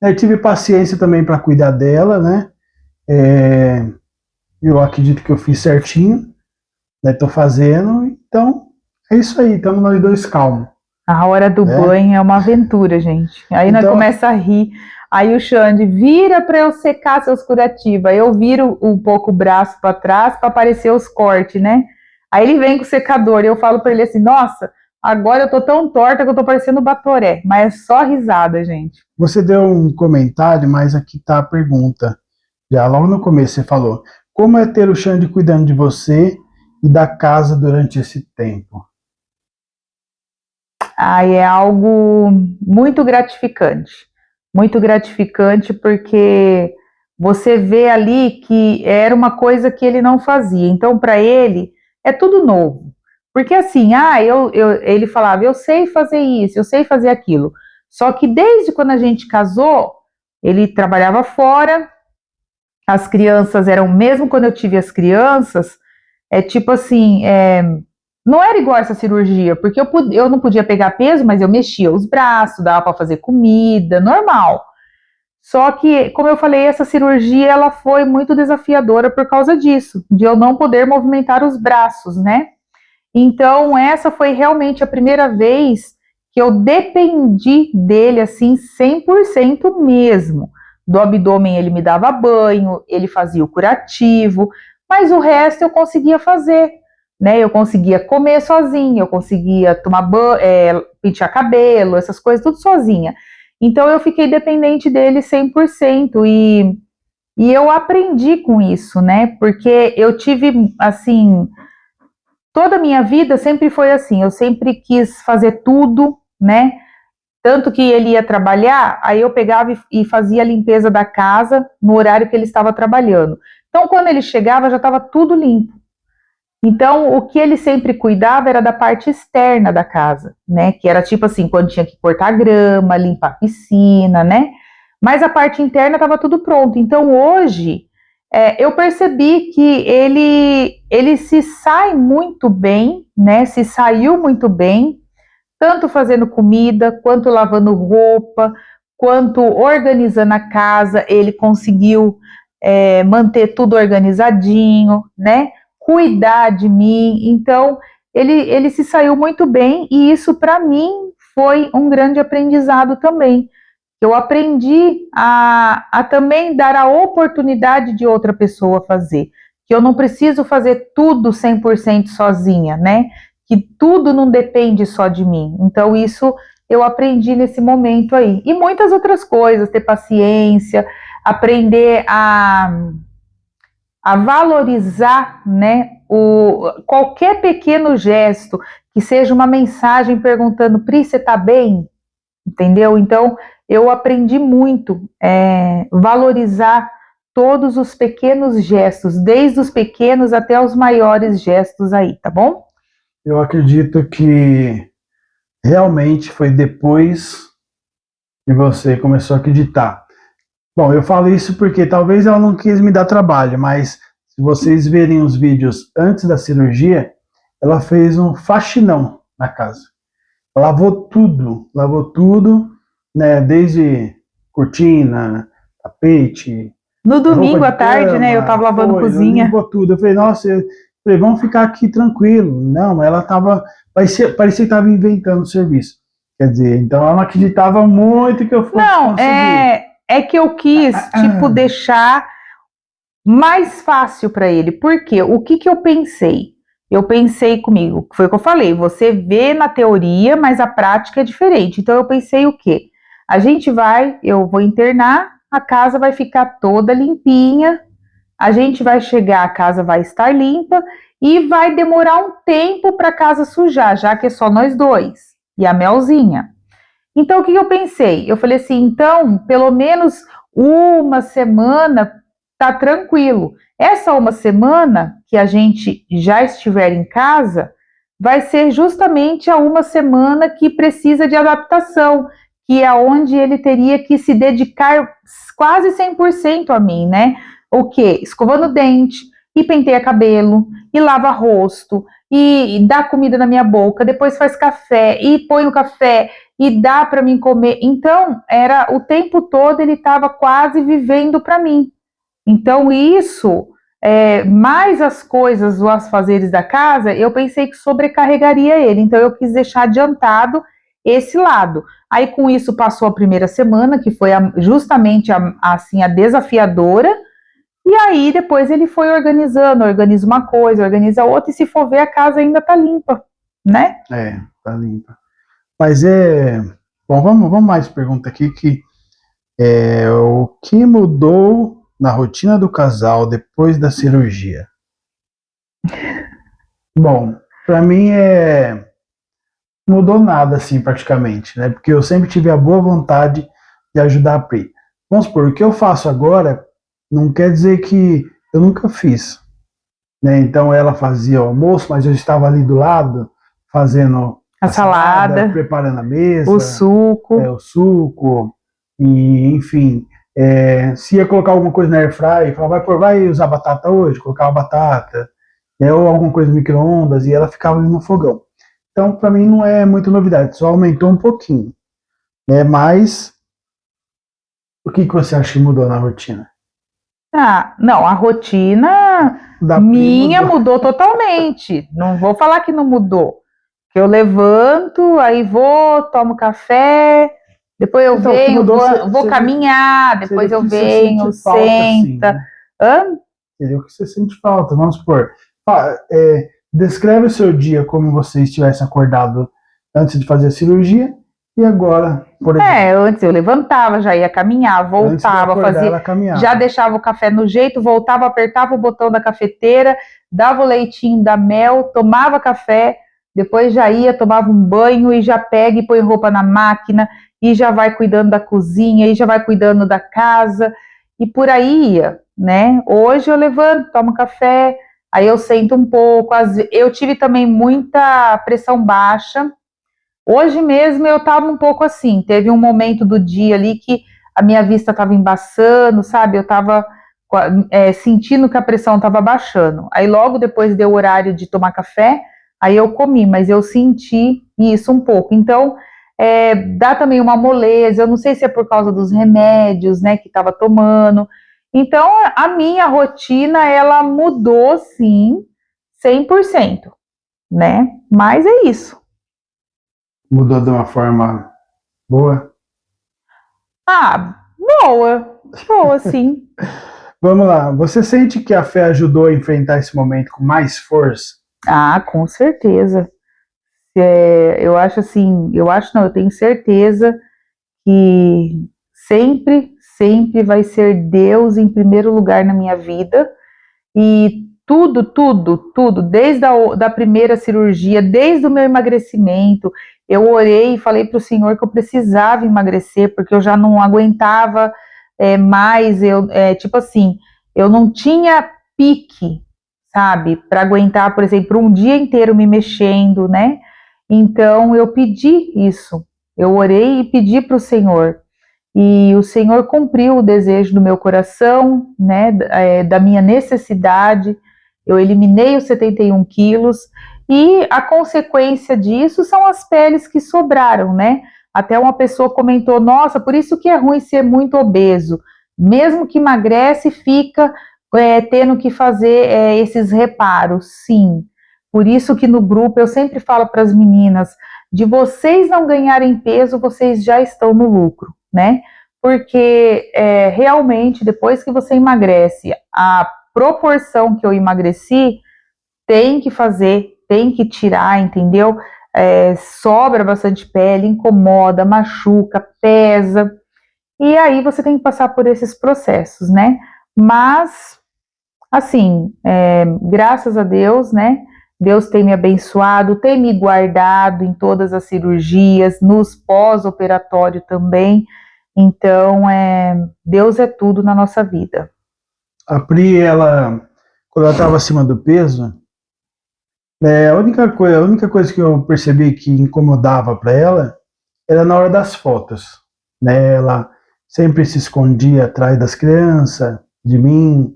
né? Eu tive paciência também para cuidar dela, né? Eu acredito que eu fiz certinho, né? Tô fazendo, então é isso aí. Estamos nós dois calmos. A hora do banho é uma aventura, gente. Aí nós começa a rir. Aí o Xande vira para eu secar seus curativos. Aí eu viro um pouco o braço para trás para aparecer os cortes, né? Aí ele vem com o secador e eu falo para ele assim: nossa, agora eu tô tão torta que eu tô parecendo Batoré. Mas é só risada, gente. Você deu um comentário, mas aqui tá a pergunta. Já logo no começo você falou: como é ter o Xande cuidando de você e da casa durante esse tempo? Aí é algo muito gratificante porque você vê ali que era uma coisa que ele não fazia, então para ele é tudo novo, porque assim, ele falava, eu sei fazer isso, eu sei fazer aquilo, só que desde quando a gente casou, ele trabalhava fora, as crianças eram, mesmo quando eu tive as crianças, tipo assim, não era igual essa cirurgia, porque eu não podia pegar peso, mas eu mexia os braços, dava para fazer comida, normal. Só que, como eu falei, essa cirurgia ela foi muito desafiadora por causa disso, de eu não poder movimentar os braços, né? Então, essa foi realmente a primeira vez que eu dependi dele, assim, 100% mesmo. Do abdômen ele me dava banho, ele fazia o curativo, mas o resto eu conseguia fazer, né? Eu conseguia comer sozinha, eu conseguia tomar banho, pentear cabelo, essas coisas, tudo sozinha. Então eu fiquei dependente dele 100% e eu aprendi com isso, né? Porque eu tive, assim, toda a minha vida sempre foi assim, eu sempre quis fazer tudo, né? Tanto que ele ia trabalhar, aí eu pegava e fazia a limpeza da casa no horário que ele estava trabalhando. Então, quando ele chegava, já estava tudo limpo. Então, o que ele sempre cuidava era da parte externa da casa, né? Que era tipo assim, quando tinha que cortar grama, limpar a piscina, né? Mas a parte interna estava tudo pronto. Então, hoje, eu percebi que ele se sai muito bem, né? Se saiu muito bem, tanto fazendo comida, quanto lavando roupa, quanto organizando a casa. Ele conseguiu manter tudo organizadinho, né? Cuidar de mim. Então, ele se saiu muito bem e isso, para mim, foi um grande aprendizado também. Eu aprendi a também dar a oportunidade de outra pessoa fazer, que eu não preciso fazer tudo 100% sozinha, né? Que tudo não depende só de mim. Então, isso eu aprendi nesse momento aí. E muitas outras coisas, ter paciência, aprender a valorizar, né, qualquer pequeno gesto, que seja uma mensagem perguntando: Pri, você tá bem? Entendeu? Então, eu aprendi muito valorizar todos os pequenos gestos, desde os pequenos até os maiores gestos aí, tá bom? Eu acredito que realmente foi depois que você começou a acreditar. Bom, eu falo isso porque talvez ela não quis me dar trabalho, mas se vocês verem os vídeos antes da cirurgia, ela fez um faxinão na casa. Lavou tudo, né, desde cortina, tapete. No domingo à tarde, né, eu tava lavando cozinha. Limpou tudo. Eu falei, nossa, vamos ficar aqui tranquilo. Não, ela tava, parecia que estava inventando o serviço. Quer dizer, então ela não acreditava muito que eu fosse conseguir. É que eu quis, tipo, deixar mais fácil para ele. Por quê? O que eu pensei? Eu pensei comigo, foi o que eu falei, você vê na teoria, mas a prática é diferente. Então eu pensei o quê? Eu vou internar, a casa vai ficar toda limpinha, a gente vai chegar, a casa vai estar limpa e vai demorar um tempo para a casa sujar, já que é só nós dois e a Melzinha. Então o que eu pensei? Eu falei assim, então pelo menos uma semana tá tranquilo. Essa uma semana que a gente já estiver em casa, vai ser justamente a uma semana que precisa de adaptação, que é onde ele teria que se dedicar quase 100% a mim, né? O quê? Escovando o dente, e penteia cabelo, e lava rosto, e dá comida na minha boca, depois faz café, e põe o café, e dá para mim comer. Então, era o tempo todo ele estava quase vivendo para mim. Então, isso, mais as coisas, os afazeres da casa, eu pensei que sobrecarregaria ele. Então, eu quis deixar adiantado esse lado. Aí, com isso, passou a primeira semana, que foi justamente assim, a desafiadora. E aí, depois ele foi organizando, organiza uma coisa, organiza outra, e se for ver, a casa ainda tá limpa, né? Tá limpa. Mas Bom, vamos mais pergunta aqui, que o que mudou na rotina do casal depois da cirurgia? Bom, para mim mudou nada assim praticamente, né? Porque eu sempre tive a boa vontade de ajudar a Pri. Vamos supor, o que eu faço agora não quer dizer que eu nunca fiz, né? Então ela fazia o almoço, mas eu estava ali do lado fazendo a salada, preparando a mesa, o suco, e enfim, se ia colocar alguma coisa na airfryer, falava, vai usar batata hoje? Colocava batata, ou alguma coisa no micro-ondas, e ela ficava ali no fogão. Então, para mim, não é muita novidade, só aumentou um pouquinho. Mas, o que você acha que mudou na rotina? Não, a rotina minha mudou totalmente. Não vou falar que não mudou. Eu levanto, aí vou, tomo café, depois eu venho, vou caminhar, depois eu venho, senta. Assim, né? Seria o que você sente falta, vamos supor. Descreve o seu dia como você estivesse acordado antes de fazer a cirurgia e agora, por exemplo. Antes eu levantava, já ia caminhar, voltava, já deixava o café no jeito, voltava, apertava o botão da cafeteira, dava o leitinho da Mel, tomava café, depois já ia, tomava um banho e já pega e põe roupa na máquina e já vai cuidando da cozinha e já vai cuidando da casa e por aí ia, né? Hoje eu levanto, tomo café, aí eu sento um pouco. Eu tive também muita pressão baixa. Hoje mesmo eu estava um pouco assim, teve um momento do dia ali que a minha vista estava embaçando, sabe? Eu estava sentindo que a pressão estava baixando. Aí logo depois deu o horário de tomar café, aí eu comi, mas eu senti isso um pouco. Então, dá também uma moleza, eu não sei se é por causa dos remédios, né, que estava tomando. Então, a minha rotina, ela mudou, sim, 100%, né? Mas é isso. Mudou de uma forma boa? Ah, boa, sim. Vamos lá, você sente que a fé ajudou a enfrentar esse momento com mais força? Ah, com certeza. Eu acho assim, eu tenho certeza que sempre vai ser Deus em primeiro lugar na minha vida. E tudo, desde da primeira cirurgia, desde o meu emagrecimento, eu orei e falei para o Senhor que eu precisava emagrecer, porque eu já não aguentava mais, tipo assim, eu não tinha pique, sabe, para aguentar, por exemplo, um dia inteiro me mexendo, né? Então eu pedi isso, eu orei e pedi para o Senhor. E o Senhor cumpriu o desejo do meu coração, né, da minha necessidade. Eu eliminei os 71 quilos e a consequência disso são as peles que sobraram, né? Até uma pessoa comentou, nossa, por isso que é ruim ser muito obeso. Mesmo que emagrece, fica tendo que fazer esses reparos, sim. Por isso que no grupo eu sempre falo para as meninas, de vocês não ganharem peso, vocês já estão no lucro, né? Porque realmente, depois que você emagrece, a proporção que eu emagreci, tem que fazer, tem que tirar, entendeu? Sobra bastante pele, incomoda, machuca, pesa, e aí você tem que passar por esses processos, né? Mas, assim, graças a Deus, né? Deus tem me abençoado, tem me guardado em todas as cirurgias, nos pós-operatório também. Então, Deus é tudo na nossa vida. A Pri, quando ela estava acima do peso, a única coisa que eu percebi que incomodava para ela era na hora das fotos, né? Ela sempre se escondia atrás das crianças, de mim.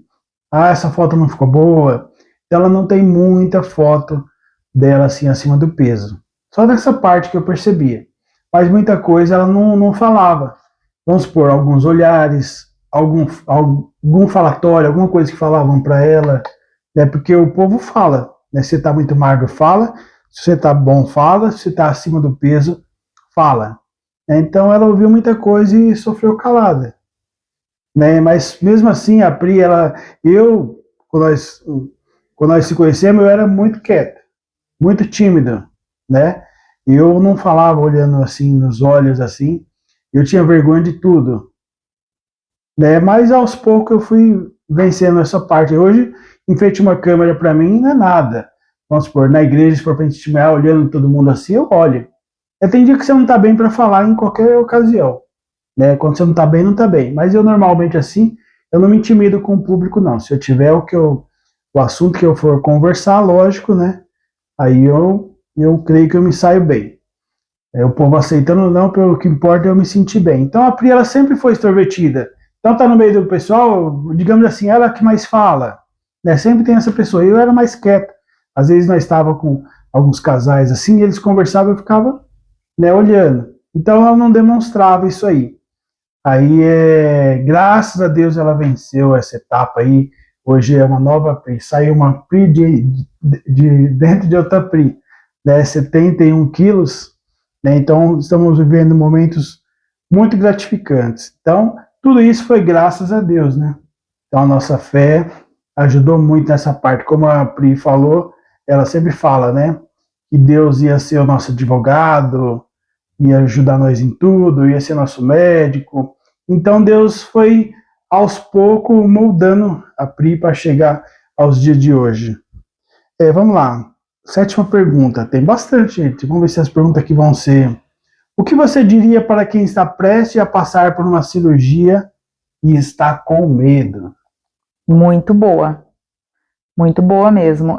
Ah, essa foto não ficou boa. Ela não tem muita foto dela assim acima do peso. Só dessa parte que eu percebia. Mas muita coisa ela não falava. Vamos supor, alguns olhares, algum falatório, alguma coisa que falavam para ela, né? Porque o povo fala, né? Se você está muito magro, fala. Se você está bom, fala. Se você está acima do peso, fala. Então ela ouviu muita coisa e sofreu calada, né? Mas mesmo assim a Pri, quando nós se conhecemos, eu era muito quieto, muito tímido, né? Eu não falava olhando assim nos olhos assim, eu tinha vergonha de tudo, né? Mas aos poucos eu fui vencendo essa parte. Hoje, em frente a uma câmera para mim não é nada. Vamos supor, na igreja, se for para gente olhando todo mundo assim, eu olho. Tem dia que você não está bem para falar em qualquer ocasião, né? Quando você não está bem, não está bem. Mas eu normalmente assim, eu não me intimido com o público, não. Se eu tiver o assunto que eu for conversar, lógico, né? Aí eu creio que eu me saio bem. O povo aceitando ou não, pelo que importa é eu me sentir bem. Então a Pri, ela sempre foi extrovertida. Então tá no meio do pessoal, digamos assim, ela que mais fala, né? Sempre tem essa pessoa. Eu era mais quieto. Às vezes nós estava com alguns casais assim, e eles conversavam, eu ficava, né, olhando. Então ela não demonstrava isso aí. Aí, graças a Deus, ela venceu essa etapa aí. Hoje é uma nova Pri. Saiu uma Pri dentro de outra Pri, né? 71 quilos, né? Então, estamos vivendo momentos muito gratificantes. Então, tudo isso foi graças a Deus, né? Então, a nossa fé ajudou muito nessa parte. Como a Pri falou, ela sempre fala, né? Que Deus ia ser o nosso advogado, ia ajudar nós em tudo, ia ser nosso médico. Então Deus foi aos poucos moldando a Pri para chegar aos dias de hoje. Vamos lá, 7ª pergunta, tem bastante, gente. Vamos ver se as perguntas aqui vão ser. O que você diria para quem está prestes a passar por uma cirurgia e está com medo? Muito boa. Muito boa mesmo.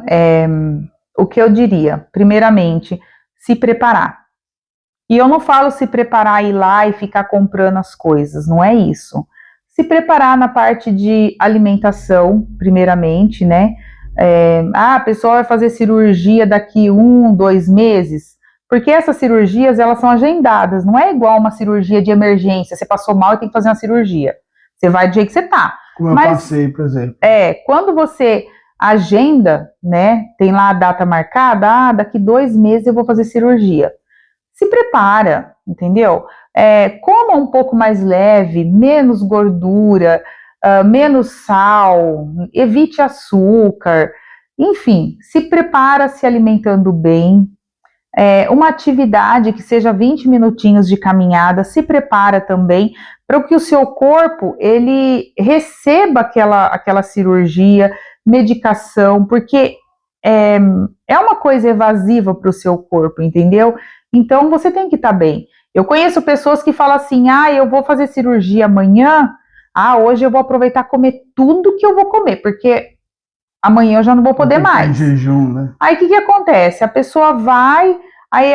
O que eu diria? Primeiramente, se preparar. E eu não falo se preparar, ir lá e ficar comprando as coisas, não é isso. Se preparar na parte de alimentação, primeiramente, né? A pessoa vai fazer cirurgia daqui 2 meses, porque essas cirurgias, elas são agendadas, não é igual uma cirurgia de emergência, você passou mal e tem que fazer uma cirurgia. Você vai do jeito que você tá. Como eu passei, por exemplo. Quando você agenda, né, tem lá a data marcada, daqui 2 meses eu vou fazer cirurgia. Se prepara, entendeu? Coma um pouco mais leve, menos gordura, menos sal, evite açúcar, enfim, se prepara se alimentando bem. Uma atividade que seja 20 minutinhos de caminhada, se prepara também para que o seu corpo ele receba aquela cirurgia, medicação, porque é uma coisa evasiva para o seu corpo, entendeu? Então você tem que estar bem. Eu conheço pessoas que falam assim, eu vou fazer cirurgia amanhã, hoje eu vou aproveitar comer tudo que eu vou comer, porque amanhã eu já não vou poder mais. Em jejum, né? Aí o que acontece? A pessoa vai, aí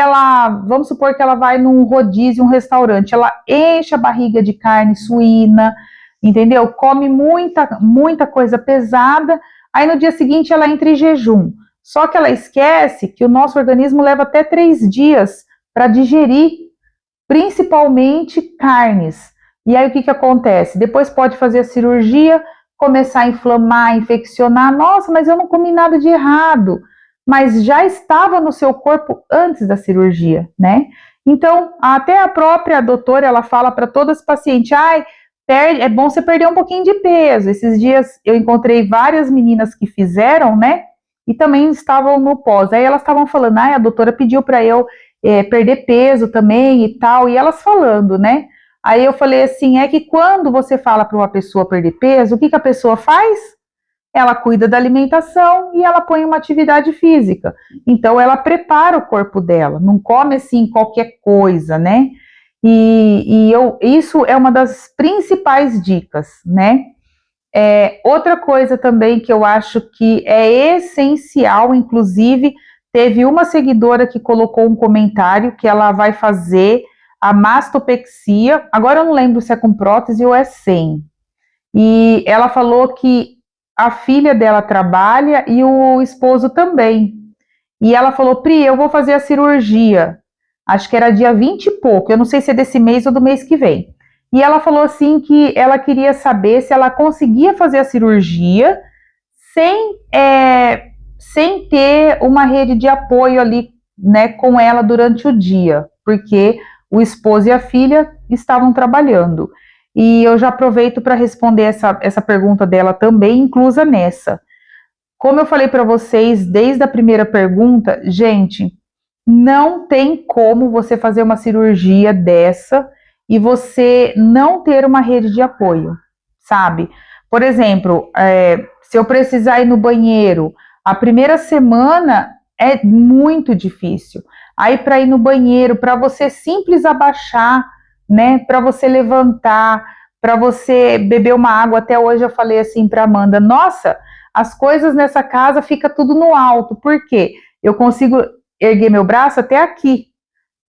vamos supor que ela vai num rodízio, um restaurante, ela enche a barriga de carne suína, entendeu? Come muita coisa pesada, aí no dia seguinte ela entra em jejum. Só que ela esquece que o nosso organismo leva até 3 dias para digerir, principalmente carnes. E aí o que acontece? Depois pode fazer a cirurgia, começar a inflamar, infeccionar. Nossa, mas eu não comi nada de errado. Mas já estava no seu corpo antes da cirurgia, né? Então, até a própria doutora, ela fala para todas as pacientes, é bom você perder um pouquinho de peso. Esses dias eu encontrei várias meninas que fizeram, né? E também estavam no pós. Aí elas estavam falando, a doutora pediu para eu perder peso também e tal. E elas falando, né? Aí eu falei assim, que quando você fala para uma pessoa perder peso, o que a pessoa faz? Ela cuida da alimentação e ela põe uma atividade física. Então, ela prepara o corpo dela, não come assim qualquer coisa, né? Isso é uma das principais dicas, né? Outra coisa também que eu acho que é essencial, inclusive, teve uma seguidora que colocou um comentário que ela vai fazer a mastopexia, agora eu não lembro se é com prótese ou é sem. E ela falou que a filha dela trabalha e o esposo também. E ela falou, Pri, eu vou fazer a cirurgia. Acho que era dia 20 e pouco, eu não sei se é desse mês ou do mês que vem. E ela falou assim que ela queria saber se ela conseguia fazer a cirurgia sem ter uma rede de apoio ali, né, com ela durante o dia, porque o esposo e a filha estavam trabalhando. E eu já aproveito para responder essa pergunta dela também, inclusa nessa. Como eu falei para vocês desde a primeira pergunta, gente, não tem como você fazer uma cirurgia dessa e você não ter uma rede de apoio, sabe? Por exemplo, se eu precisar ir no banheiro, a primeira semana é muito difícil. Aí para ir no banheiro, para você simples abaixar, né, para você levantar, para você beber uma água, até hoje eu falei assim para Amanda, nossa, as coisas nessa casa fica tudo no alto, por quê? Eu consigo erguer meu braço até aqui,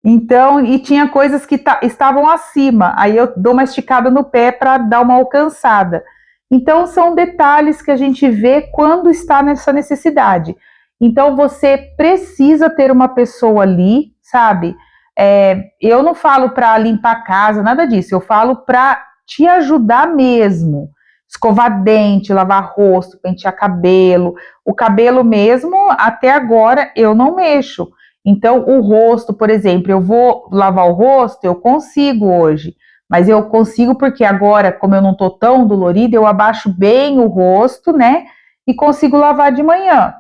então, e tinha coisas que estavam acima, aí eu dou uma esticada no pé para dar uma alcançada. Então, são detalhes que a gente vê quando está nessa necessidade. Então, você precisa ter uma pessoa ali, sabe? Eu não falo para limpar a casa, nada disso. Eu falo para te ajudar mesmo. Escovar dente, lavar rosto, pentear cabelo. O cabelo mesmo, até agora, eu não mexo. Então, o rosto, por exemplo, eu vou lavar o rosto, eu consigo hoje. Mas eu consigo porque agora, como eu não estou tão dolorida, eu abaixo bem o rosto, né? E consigo lavar de manhã.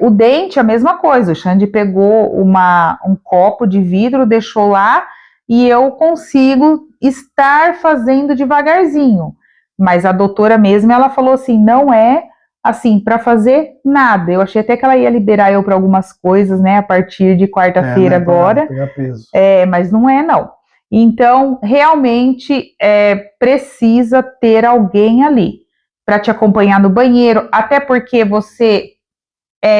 O dente, a mesma coisa. O Xande pegou um copo de vidro, deixou lá e eu consigo estar fazendo devagarzinho. Mas a doutora mesmo, ela falou assim, não é assim para fazer nada. Eu achei até que ela ia liberar eu para algumas coisas, né? A partir de quarta-feira agora. Pegar peso. Mas não é, não. Então, realmente, precisa ter alguém ali. para te acompanhar no banheiro, até porque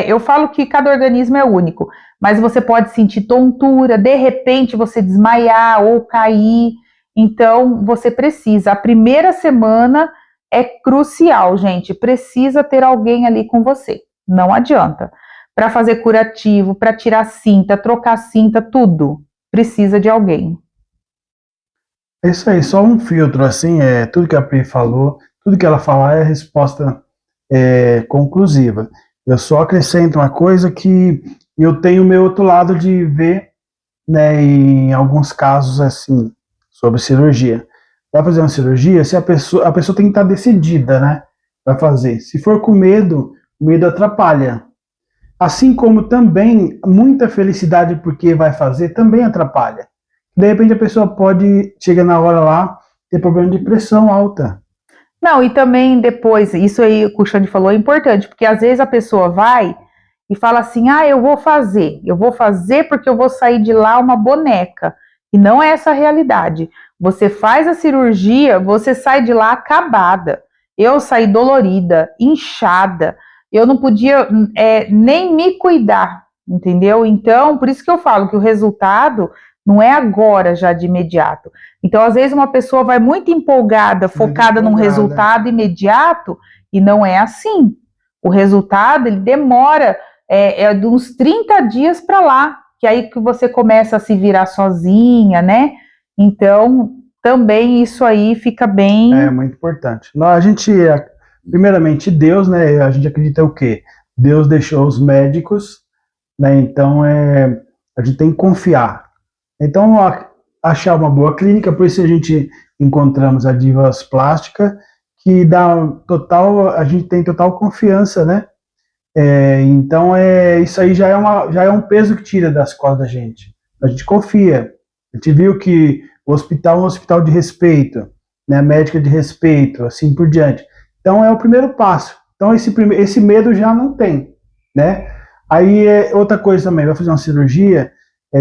eu falo que cada organismo é único, mas você pode sentir tontura, de repente você desmaiar ou cair, então você precisa. A primeira semana é crucial, gente, precisa ter alguém ali com você, não adianta. Para fazer curativo, para tirar cinta, trocar cinta, tudo, precisa de alguém. É isso aí, só um filtro, assim, tudo que a Pri falou, tudo que ela falar é a resposta conclusiva. Eu só acrescento uma coisa que eu tenho o meu outro lado de ver, né, em alguns casos, assim, sobre cirurgia. Vai fazer uma cirurgia, se a pessoa tem que estar decidida, né, para fazer. Se for com medo, o medo atrapalha. Assim como também muita felicidade porque vai fazer também atrapalha. De repente a pessoa pode, chega na hora lá, ter problema de pressão alta. Não, e também depois, isso aí que o Xande falou é importante, porque às vezes a pessoa vai e fala assim, eu vou fazer porque eu vou sair de lá uma boneca. E não é essa a realidade. Você faz a cirurgia, você sai de lá acabada. Eu saí dolorida, inchada, eu não podia nem me cuidar, entendeu? Então, por isso que eu falo que o resultado não é agora já de imediato. Então, às vezes uma pessoa vai muito empolgada, focada num resultado imediato, e não é assim. O resultado, ele demora de uns 30 dias para lá, que aí que você começa a se virar sozinha, né? Então, também isso aí fica bem... É muito importante. A gente, primeiramente, Deus, né? A gente acredita o quê? Deus deixou os médicos, né? Então, a gente tem que confiar. Então, achar uma boa clínica, por isso a gente encontramos a Divas Plástica, que a gente tem total confiança, né? Então, isso aí já é um peso que tira das costas da gente. A gente confia. A gente viu que o hospital é um hospital de respeito, né? Médica de respeito, assim por diante. Então, é o primeiro passo. Então, esse medo já não tem, né? Aí, outra coisa também, vai fazer uma cirurgia,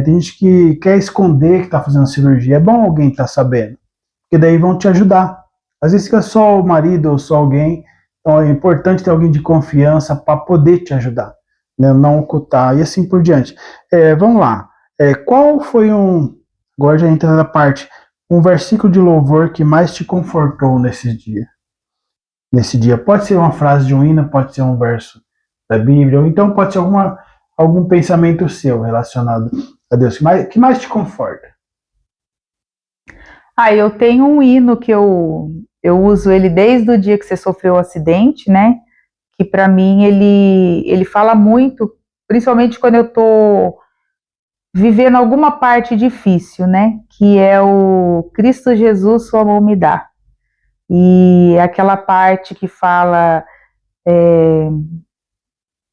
tem gente que quer esconder que está fazendo a cirurgia. É bom alguém estar sabendo, porque daí vão te ajudar. Às vezes fica só o marido ou só alguém, então é importante ter alguém de confiança para poder te ajudar, né? Não ocultar e assim por diante. Vamos lá. Qual foi agora já entra na parte, um versículo de louvor que mais te confortou nesse dia? Nesse dia, pode ser uma frase de um hino, pode ser um verso da Bíblia, ou então pode ser algum pensamento seu relacionado a Deus, que mais te conforta? Eu tenho um hino que eu uso ele desde o dia que você sofreu o acidente, né? Que para mim ele fala muito, principalmente quando eu tô vivendo alguma parte difícil, né? Que é o Cristo Jesus, sua mão me dá. E aquela parte que fala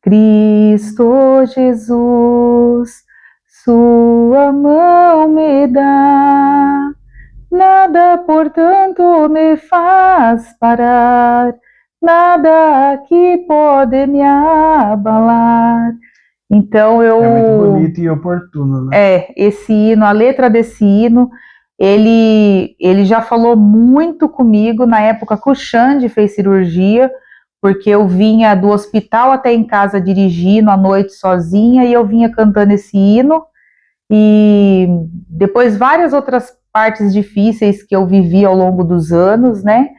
Cristo Jesus, sua mão me dá, nada portanto me faz parar, nada que pode me abalar. Então é muito bonito e oportuno, né? Esse hino, a letra desse hino, ele já falou muito comigo na época que o Xande fez cirurgia, porque eu vinha do hospital até em casa dirigindo à noite sozinha, e eu vinha cantando esse hino, e depois várias outras partes difíceis que eu vivi ao longo dos anos, né?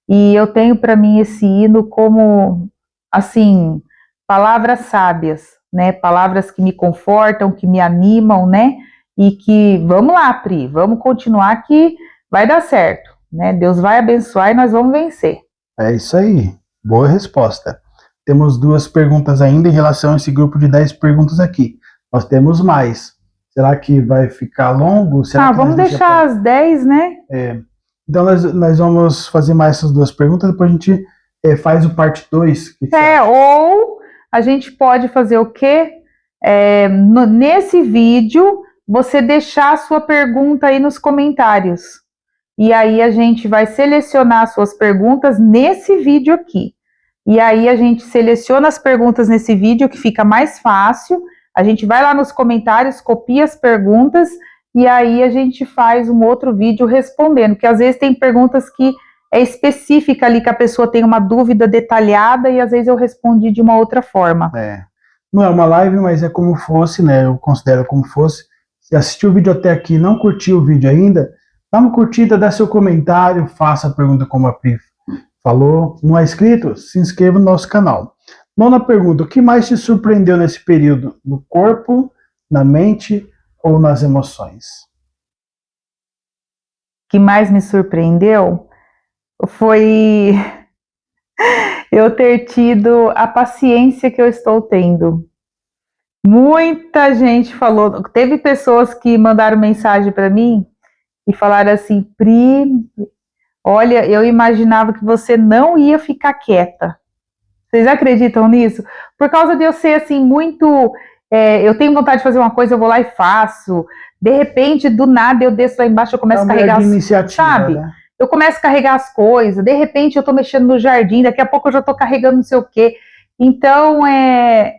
E eu tenho para mim esse hino como, assim, palavras sábias, né? Palavras que me confortam, que me animam, né? E que, vamos lá, Pri, vamos continuar que vai dar certo, né? Deus vai abençoar e nós vamos vencer. É isso aí, boa resposta. Temos 2 perguntas ainda em relação a esse grupo de 10 perguntas aqui. Nós temos mais. Será que vai ficar longo? Vamos deixar as 10, né? Então nós vamos fazer mais essas 2 perguntas, depois a gente faz o parte 2. Ou a gente pode fazer o quê? Nesse vídeo, você deixar a sua pergunta aí nos comentários. E aí a gente vai selecionar as suas perguntas nesse vídeo aqui. E aí a gente seleciona as perguntas nesse vídeo, que fica mais fácil. A gente vai lá nos comentários, copia as perguntas, e aí a gente faz um outro vídeo respondendo. Porque às vezes tem perguntas que é específica ali, que a pessoa tem uma dúvida detalhada e às vezes eu respondi de uma outra forma. Não é uma live, mas é como fosse, né? Eu considero como fosse. Se assistiu o vídeo até aqui e não curtiu o vídeo ainda, dá uma curtida, dá seu comentário, faça a pergunta como a Pri falou. Não é inscrito? Se inscreva no nosso canal. Nona pergunta, o que mais te surpreendeu nesse período? No corpo, na mente ou nas emoções? O que mais me surpreendeu foi eu ter tido a paciência que eu estou tendo. Muita gente falou, teve pessoas que mandaram mensagem para mim e falaram assim, Pri, olha, eu imaginava que você não ia ficar quieta. Vocês acreditam nisso? Por causa de eu ser assim, muito... eu tenho vontade de fazer uma coisa, eu vou lá e faço. De repente, do nada, eu desço lá embaixo, eu começo a carregar as... Sabe? Né? Eu começo a carregar as coisas. De repente, eu tô mexendo no jardim, daqui a pouco eu já tô carregando não sei o quê. Então,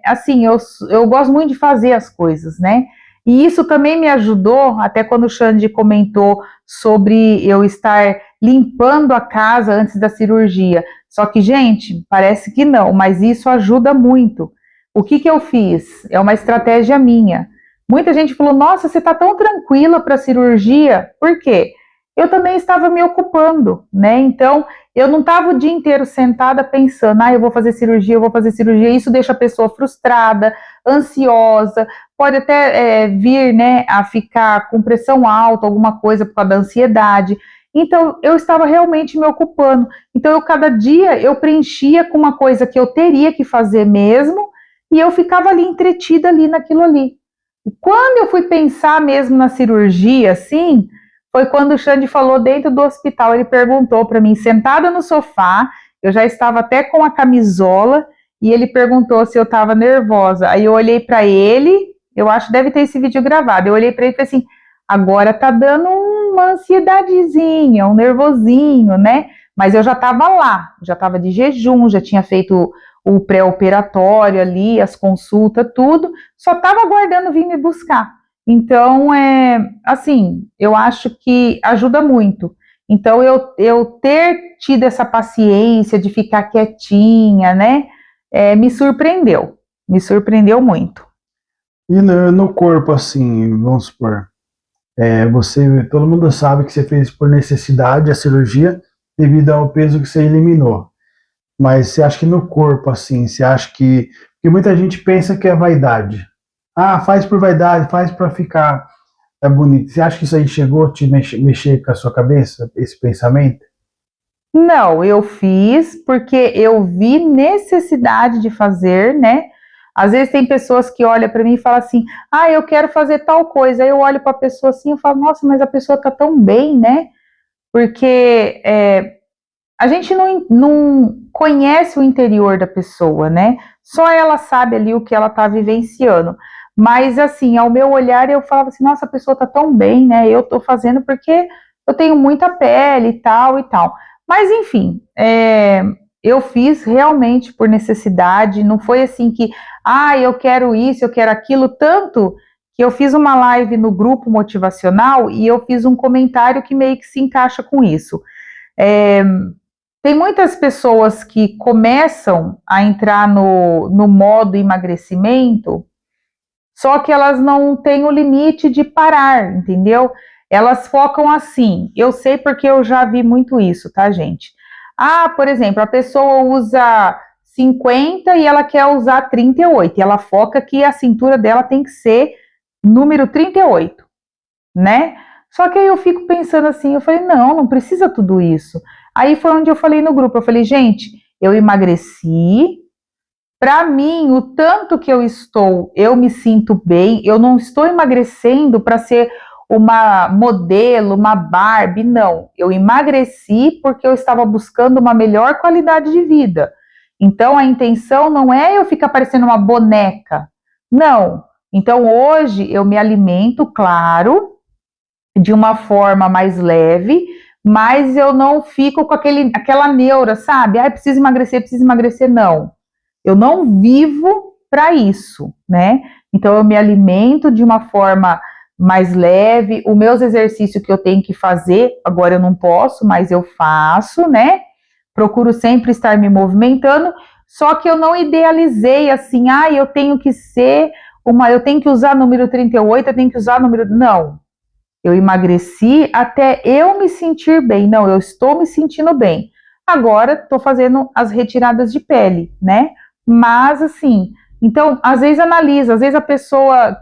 assim, eu gosto muito de fazer as coisas, né? E isso também me ajudou, até quando o Xande comentou sobre eu estar limpando a casa antes da cirurgia. Só que, gente, parece que não, mas isso ajuda muito. O que eu fiz? É uma estratégia minha. Muita gente falou, nossa, você está tão tranquila para a cirurgia. Por quê? Eu também estava me ocupando, né? Então, eu não estava o dia inteiro sentada pensando, eu vou fazer cirurgia, eu vou fazer cirurgia. Isso deixa a pessoa frustrada, ansiosa, pode até vir, né, a ficar com pressão alta, alguma coisa por causa da ansiedade. Então, eu estava realmente me ocupando. Então, cada dia eu preenchia com uma coisa que eu teria que fazer mesmo, e eu ficava ali entretida ali naquilo ali. E quando eu fui pensar mesmo na cirurgia, assim, foi quando o Xande falou dentro do hospital, ele perguntou para mim, sentada no sofá, eu já estava até com a camisola, e ele perguntou se eu estava nervosa. Aí eu olhei para ele, eu acho que deve ter esse vídeo gravado, eu olhei para ele e falei assim, agora tá dando uma ansiedadezinha, um nervosinho, né? Mas eu já estava lá, já estava de jejum, já tinha feito o pré-operatório ali, as consultas, tudo, só estava aguardando vir me buscar. Então, assim, eu acho que ajuda muito. Então, eu ter tido essa paciência de ficar quietinha, né, me surpreendeu muito. E no corpo, assim, vamos supor, todo mundo sabe que você fez por necessidade a cirurgia devido ao peso que você eliminou. Mas você acha que no corpo, assim, você acha que... Porque muita gente pensa que é vaidade. Faz por vaidade, faz para ficar bonito. Você acha que isso aí chegou a te mexer com a sua cabeça, esse pensamento? Não, eu fiz porque eu vi necessidade de fazer, né? Às vezes tem pessoas que olham para mim e falam assim, eu quero fazer tal coisa. Aí eu olho para a pessoa assim e falo, nossa, mas a pessoa tá tão bem, né? Porque a gente não conhece o interior da pessoa, né? Só ela sabe ali o que ela tá vivenciando. Mas, assim, ao meu olhar, eu falava assim, nossa, a pessoa tá tão bem, né? Eu tô fazendo porque eu tenho muita pele e tal e tal. Mas, enfim, eu fiz realmente por necessidade, não foi assim que, eu quero isso, eu quero aquilo, tanto que eu fiz uma live no grupo motivacional e eu fiz um comentário que meio que se encaixa com isso. Tem muitas pessoas que começam a entrar no modo emagrecimento, só que elas não têm o limite de parar, entendeu? Elas focam assim, eu sei porque eu já vi muito isso, tá, gente? Por exemplo, a pessoa usa 50 e ela quer usar 38, e ela foca que a cintura dela tem que ser número 38, né? Só que aí eu fico pensando assim, eu falei, não precisa tudo isso. Aí foi onde eu falei no grupo, eu falei, gente, eu emagreci, para mim, o tanto que eu me sinto bem, eu não estou emagrecendo para ser uma modelo, uma Barbie, não. Eu emagreci porque eu estava buscando uma melhor qualidade de vida. Então, a intenção não é eu ficar parecendo uma boneca, não. Então, hoje, eu me alimento, claro, de uma forma mais leve, mas eu não fico com aquela neura, sabe? Preciso emagrecer, não. Eu não vivo para isso, né? Então, eu me alimento de uma forma mais leve. Os meus exercícios que eu tenho que fazer, agora eu não posso, mas eu faço, né? Procuro sempre estar me movimentando, só que eu não idealizei assim, eu tenho que ser eu tenho que usar número 38, eu tenho que usar número... Não, eu emagreci até eu me sentir bem. Não, eu estou me sentindo bem. Agora, estou fazendo as retiradas de pele, né? Mas, assim, então, às vezes analisa, às vezes a pessoa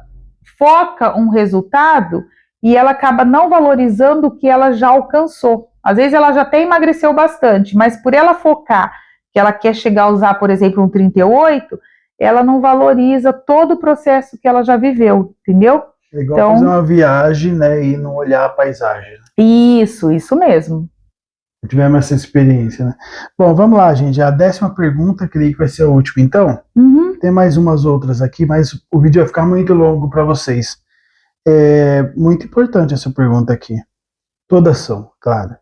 foca um resultado e ela acaba não valorizando o que ela já alcançou. Às vezes ela já até emagreceu bastante, mas por ela focar que ela quer chegar a usar, por exemplo, um 38, ela não valoriza todo o processo que ela já viveu, entendeu? É igual fazer uma viagem, né, e não olhar a paisagem. Isso mesmo. Tivemos essa experiência, né? Bom, vamos lá, gente. A 10ª pergunta, creio que vai ser a última, então. Tem mais umas outras aqui, mas o vídeo vai ficar muito longo para vocês. É muito importante essa pergunta aqui. Todas são, claro.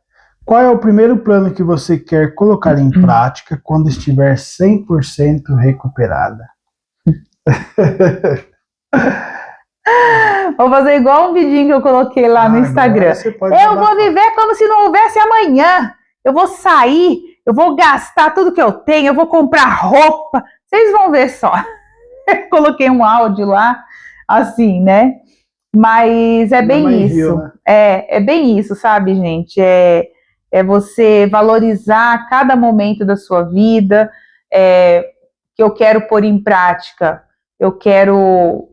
Qual é o primeiro plano que você quer colocar em prática quando estiver 100% recuperada? Vou fazer igual um vidinho que eu coloquei lá no Instagram. Eu vou viver como se não houvesse amanhã. Eu vou sair, eu vou gastar tudo que eu tenho, eu vou comprar roupa. Vocês vão ver só. Coloquei um áudio lá, assim, né? Mas é bem isso. Rio, né? É bem isso, sabe, gente? É você valorizar cada momento da sua vida, que eu quero pôr em prática. Eu quero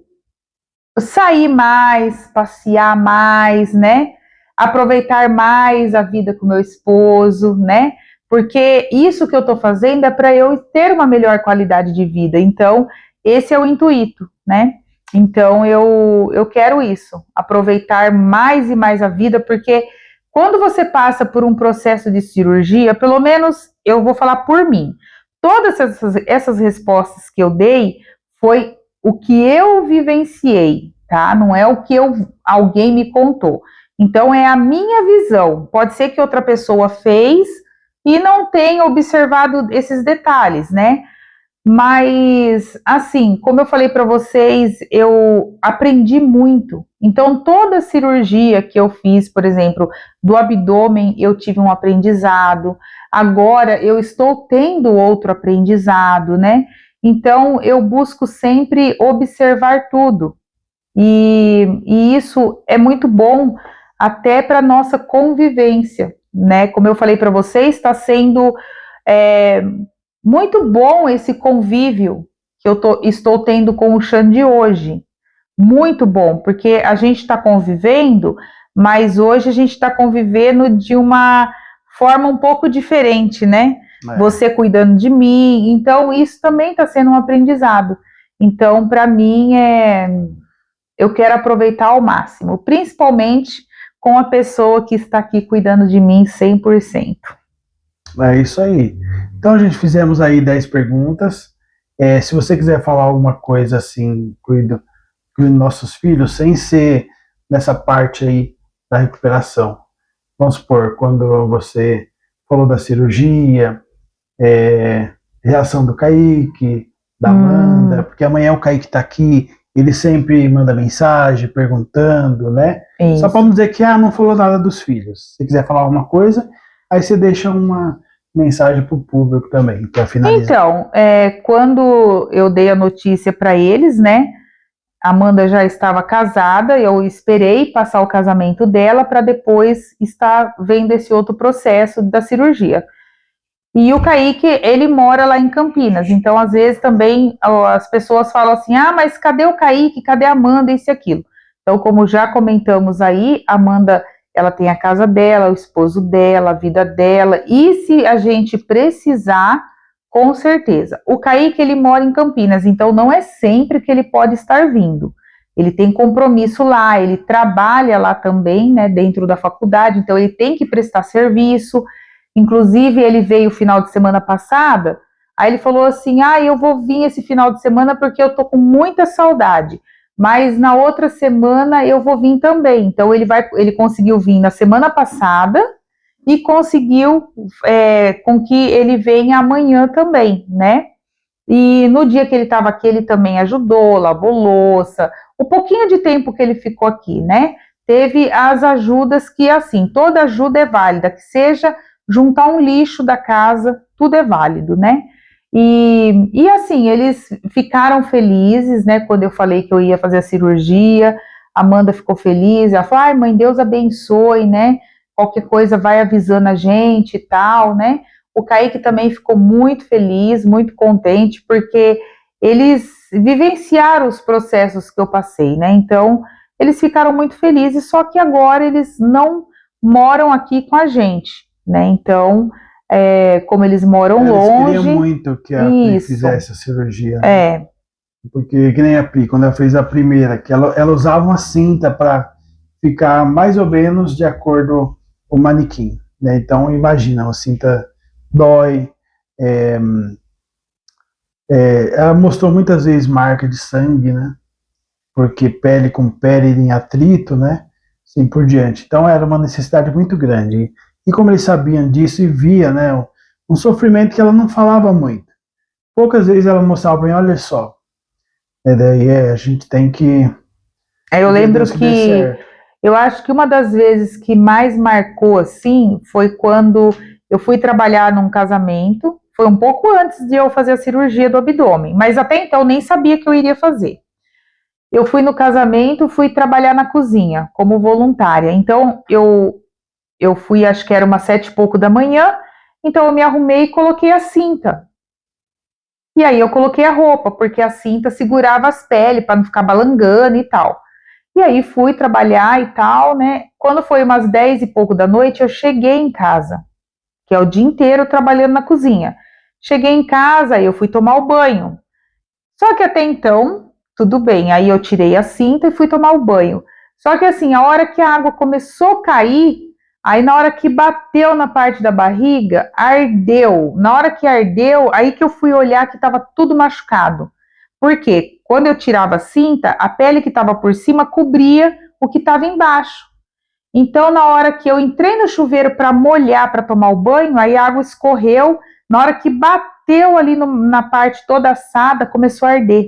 sair mais, passear mais, né? Aproveitar mais a vida com meu esposo, né? Porque isso que eu tô fazendo é para eu ter uma melhor qualidade de vida. Então, esse é o intuito, né? Então, eu quero isso, aproveitar mais e mais a vida, porque quando você passa por um processo de cirurgia, pelo menos eu vou falar por mim, todas essas respostas que eu dei foi o que eu vivenciei, tá? Não é o que alguém me contou. Então, é a minha visão. Pode ser que outra pessoa fez e não tenha observado esses detalhes, né? Mas, assim, como eu falei para vocês, eu aprendi muito. Então, toda cirurgia que eu fiz, por exemplo, do abdômen, eu tive um aprendizado. Agora, eu estou tendo outro aprendizado, né? Então, eu busco sempre observar tudo. E isso é muito bom até para nossa convivência, né? Como eu falei para vocês, está sendo muito bom esse convívio que eu estou tendo com o Xande hoje. Muito bom, porque a gente está convivendo, mas hoje a gente está convivendo de uma forma um pouco diferente, né? Você cuidando de mim, então isso também está sendo um aprendizado. Então, para mim, eu quero aproveitar ao máximo, principalmente com a pessoa que está aqui cuidando de mim 100%. É isso aí. Então, gente, fizemos aí 10 perguntas. Se você quiser falar alguma coisa assim, cuido dos nossos filhos, sem ser nessa parte aí da recuperação. Vamos supor, quando você falou da cirurgia, reação do Kaique, da Amanda, porque amanhã o Kaique tá aqui, ele sempre manda mensagem perguntando, né? Isso. Só para não dizer que não falou nada dos filhos. Se quiser falar alguma coisa, aí você deixa uma mensagem para o público também, para finalizar. Então, quando eu dei a notícia para eles, né? A Amanda já estava casada, eu esperei passar o casamento dela para depois estar vendo esse outro processo da cirurgia. E o Kaique, ele mora lá em Campinas, então às vezes também as pessoas falam assim, mas cadê o Kaique, cadê a Amanda, isso e aquilo. Então, como já comentamos aí, a Amanda, ela tem a casa dela, o esposo dela, a vida dela, e se a gente precisar, com certeza. O Kaique, ele mora em Campinas, então não é sempre que ele pode estar vindo. Ele tem compromisso lá, ele trabalha lá também, né, dentro da faculdade, então ele tem que prestar serviço. Inclusive, ele veio final de semana passada, aí ele falou assim, eu vou vir esse final de semana porque eu tô com muita saudade, mas na outra semana eu vou vir também. Então, ele conseguiu vir na semana passada e conseguiu com que ele venha amanhã também, né? E no dia que ele estava aqui, ele também ajudou, lavou louça, o pouquinho de tempo que ele ficou aqui, né? Teve as ajudas que, assim, toda ajuda é válida, que seja juntar um lixo da casa, tudo é válido, né? E assim, eles ficaram felizes, né? Quando eu falei que eu ia fazer a cirurgia, a Amanda ficou feliz, ela falou, ai mãe, Deus abençoe, né? Qualquer coisa vai avisando a gente e tal, né? O Kaique também ficou muito feliz, muito contente, porque eles vivenciaram os processos que eu passei, né? Então, eles ficaram muito felizes, só que agora eles não moram aqui com a gente, né? Então, como eles moram longe... Eles queriam muito que a Pri fizesse a cirurgia, né? Porque, que nem a Pri, quando ela fez a primeira, que ela usava uma cinta para ficar mais ou menos de acordo com o manequim, né? Então, imagina, a cinta dói, ela mostrou muitas vezes marca de sangue, né? Porque pele com pele em atrito, né? Assim por diante. Então era uma necessidade muito grande. E como eles sabiam disso e via, né? Um sofrimento que ela não falava muito. Poucas vezes ela mostrava para mim, olha só. Daí a gente tem que... Eu lembro que... Eu acho que uma das vezes que mais marcou, assim, foi quando eu fui trabalhar num casamento. Foi um pouco antes de eu fazer a cirurgia do abdômen. Mas até então eu nem sabia que eu iria fazer. Eu fui no casamento, fui trabalhar na cozinha como voluntária. Então, eu fui, acho que era umas 7 e pouco da manhã, então eu me arrumei e coloquei a cinta. E aí eu coloquei a roupa, porque a cinta segurava as peles para não ficar balangando e tal. E aí fui trabalhar e tal, né? Quando foi umas 10 e pouco da noite, eu cheguei em casa, que é o dia inteiro trabalhando na cozinha. Cheguei em casa e eu fui tomar o banho. Só que até então, tudo bem. Aí eu tirei a cinta e fui tomar o banho. Só que assim, a hora que a água começou a cair, aí na hora que bateu na parte da barriga, ardeu. Na hora que ardeu, aí que eu fui olhar que estava tudo machucado. Por quê? Quando eu tirava a cinta, a pele que estava por cima cobria o que estava embaixo. Então, na hora que eu entrei no chuveiro para molhar, para tomar o banho, aí a água escorreu. Na hora que bateu ali na parte toda assada, começou a arder.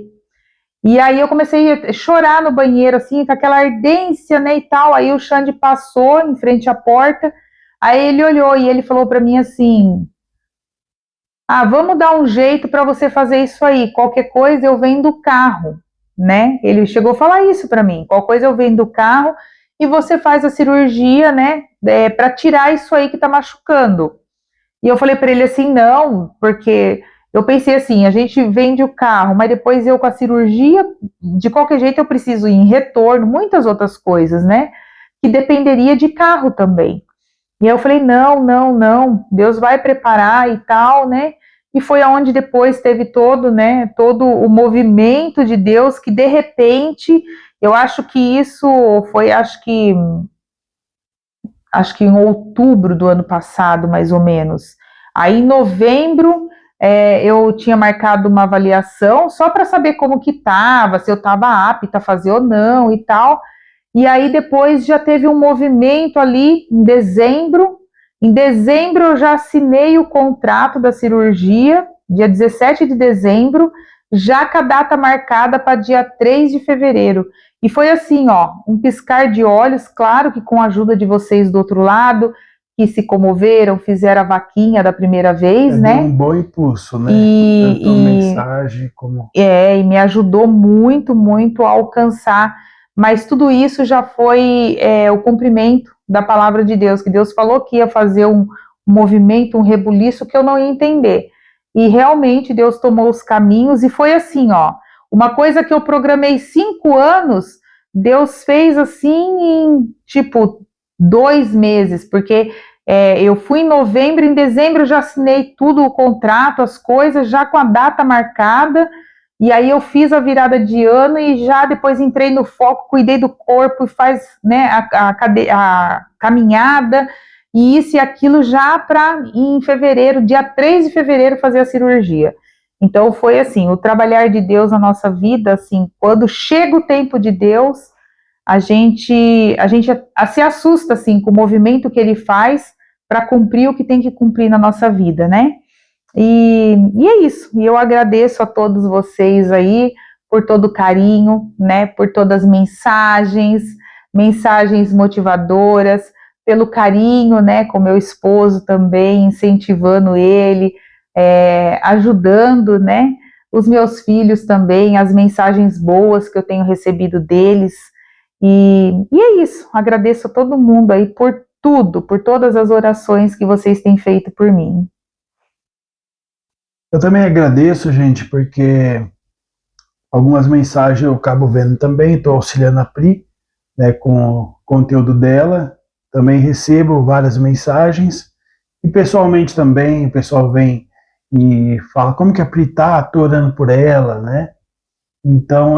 E aí eu comecei a chorar no banheiro, assim, com aquela ardência, né, e tal. Aí o Xande passou em frente à porta, aí ele olhou e ele falou para mim assim, vamos dar um jeito para você fazer isso aí, qualquer coisa eu venho do carro, né? Ele chegou a falar isso para mim, qualquer coisa eu venho do carro e você faz a cirurgia, né, para tirar isso aí que tá machucando. E eu falei para ele assim, não, porque... Eu pensei assim, a gente vende o carro, mas depois eu com a cirurgia, de qualquer jeito eu preciso ir em retorno, muitas outras coisas, né? Que dependeria de carro também. E aí eu falei, não, Deus vai preparar e tal, né? E foi aonde depois teve todo o movimento de Deus, que de repente, eu acho que isso foi, acho que em outubro do ano passado, mais ou menos. Aí em novembro... eu tinha marcado uma avaliação só para saber como que estava, se eu estava apta a fazer ou não e tal. E aí depois já teve um movimento ali em dezembro. Em dezembro eu já assinei o contrato da cirurgia, dia 17 de dezembro, já com a data marcada para dia 3 de fevereiro. E foi assim, ó, um piscar de olhos, claro que com a ajuda de vocês do outro lado, que se comoveram, fizeram a vaquinha da primeira vez, né? Deu um bom impulso, né? Tanto a mensagem como... e me ajudou muito, muito a alcançar. Mas tudo isso já foi o cumprimento da palavra de Deus, que Deus falou que ia fazer um movimento, um rebuliço que eu não ia entender. E realmente Deus tomou os caminhos e foi assim, ó. Uma coisa que eu programei 5 anos, Deus fez assim em, tipo, 2 meses, porque eu fui em novembro, em dezembro eu já assinei tudo, o contrato, as coisas, já com a data marcada, e aí eu fiz a virada de ano e já depois entrei no foco, cuidei do corpo e faz, né, a caminhada, e isso e aquilo já para em fevereiro, dia 3 de fevereiro, fazer a cirurgia. Então foi assim, o trabalhar de Deus na nossa vida, assim, quando chega o tempo de Deus, a gente se assusta, assim, com o movimento que ele faz para cumprir o que tem que cumprir na nossa vida, né? E é isso. E eu agradeço a todos vocês aí por todo o carinho, né? Por todas as mensagens motivadoras, pelo carinho, né? Com meu esposo também, incentivando ele, ajudando, né? Os meus filhos também, as mensagens boas que eu tenho recebido deles. E é isso. Agradeço a todo mundo aí por tudo, por todas as orações que vocês têm feito por mim. Eu também agradeço, gente, porque algumas mensagens eu acabo vendo também, estou auxiliando a Pri, né, com o conteúdo dela, também recebo várias mensagens, e pessoalmente também, o pessoal vem e fala como que a Pri tá, tô orando por ela, né? Então,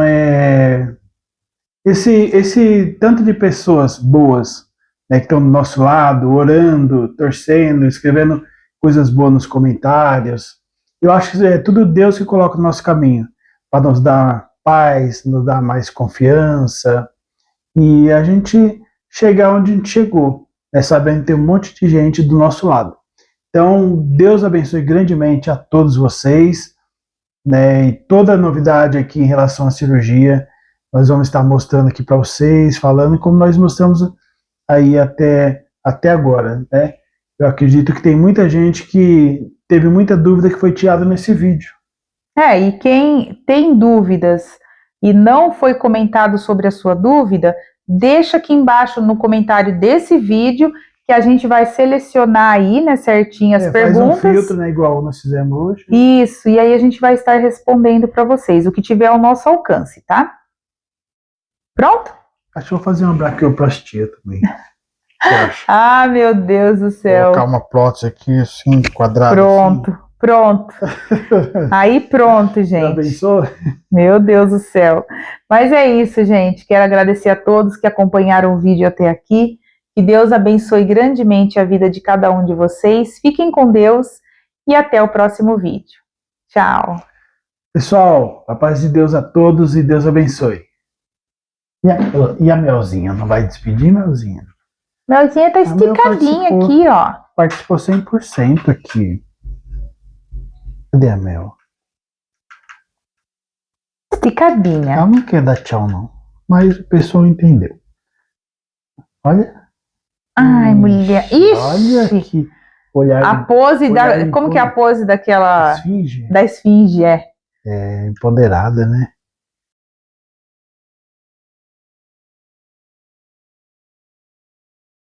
esse tanto de pessoas boas, né, que estão do nosso lado, orando, torcendo, escrevendo coisas boas nos comentários, eu acho que é tudo Deus que coloca no nosso caminho, para nos dar paz, nos dar mais confiança, e a gente chegar onde a gente chegou, né, sabendo que tem um monte de gente do nosso lado. Então, Deus abençoe grandemente a todos vocês, né, e toda novidade aqui em relação à cirurgia, nós vamos estar mostrando aqui para vocês, falando como nós mostramos aí até agora, né? Eu acredito que tem muita gente que teve muita dúvida que foi tirada nesse vídeo. E quem tem dúvidas e não foi comentado sobre a sua dúvida, deixa aqui embaixo no comentário desse vídeo que a gente vai selecionar aí, né, certinho as perguntas. Faz um filtro, né, igual nós fizemos hoje. Isso, e aí a gente vai estar respondendo para vocês, o que tiver ao nosso alcance, tá? Pronto? Acho que vou fazer uma braquioplastia também. Ah, meu Deus do céu. Colocar uma prótese aqui, assim, quadrada. Pronto, assim. Pronto. Aí pronto, gente. Já pensou? Meu Deus do céu. Mas é isso, gente. Quero agradecer a todos que acompanharam o vídeo até aqui. Que Deus abençoe grandemente a vida de cada um de vocês. Fiquem com Deus e até o próximo vídeo. Tchau. Pessoal, a paz de Deus a todos e Deus abençoe. E a Melzinha? Não vai despedir, Melzinha? Melzinha tá esticadinha aqui, ó. Participou 100% aqui. Cadê a Mel? Esticadinha. Ela não quer dar tchau, não. Mas o pessoal entendeu. Olha. Ai, mulher. Ixi! Olha aqui. A pose da... Como que é a pose daquela... Esfinge? Da esfinge, É empoderada, né?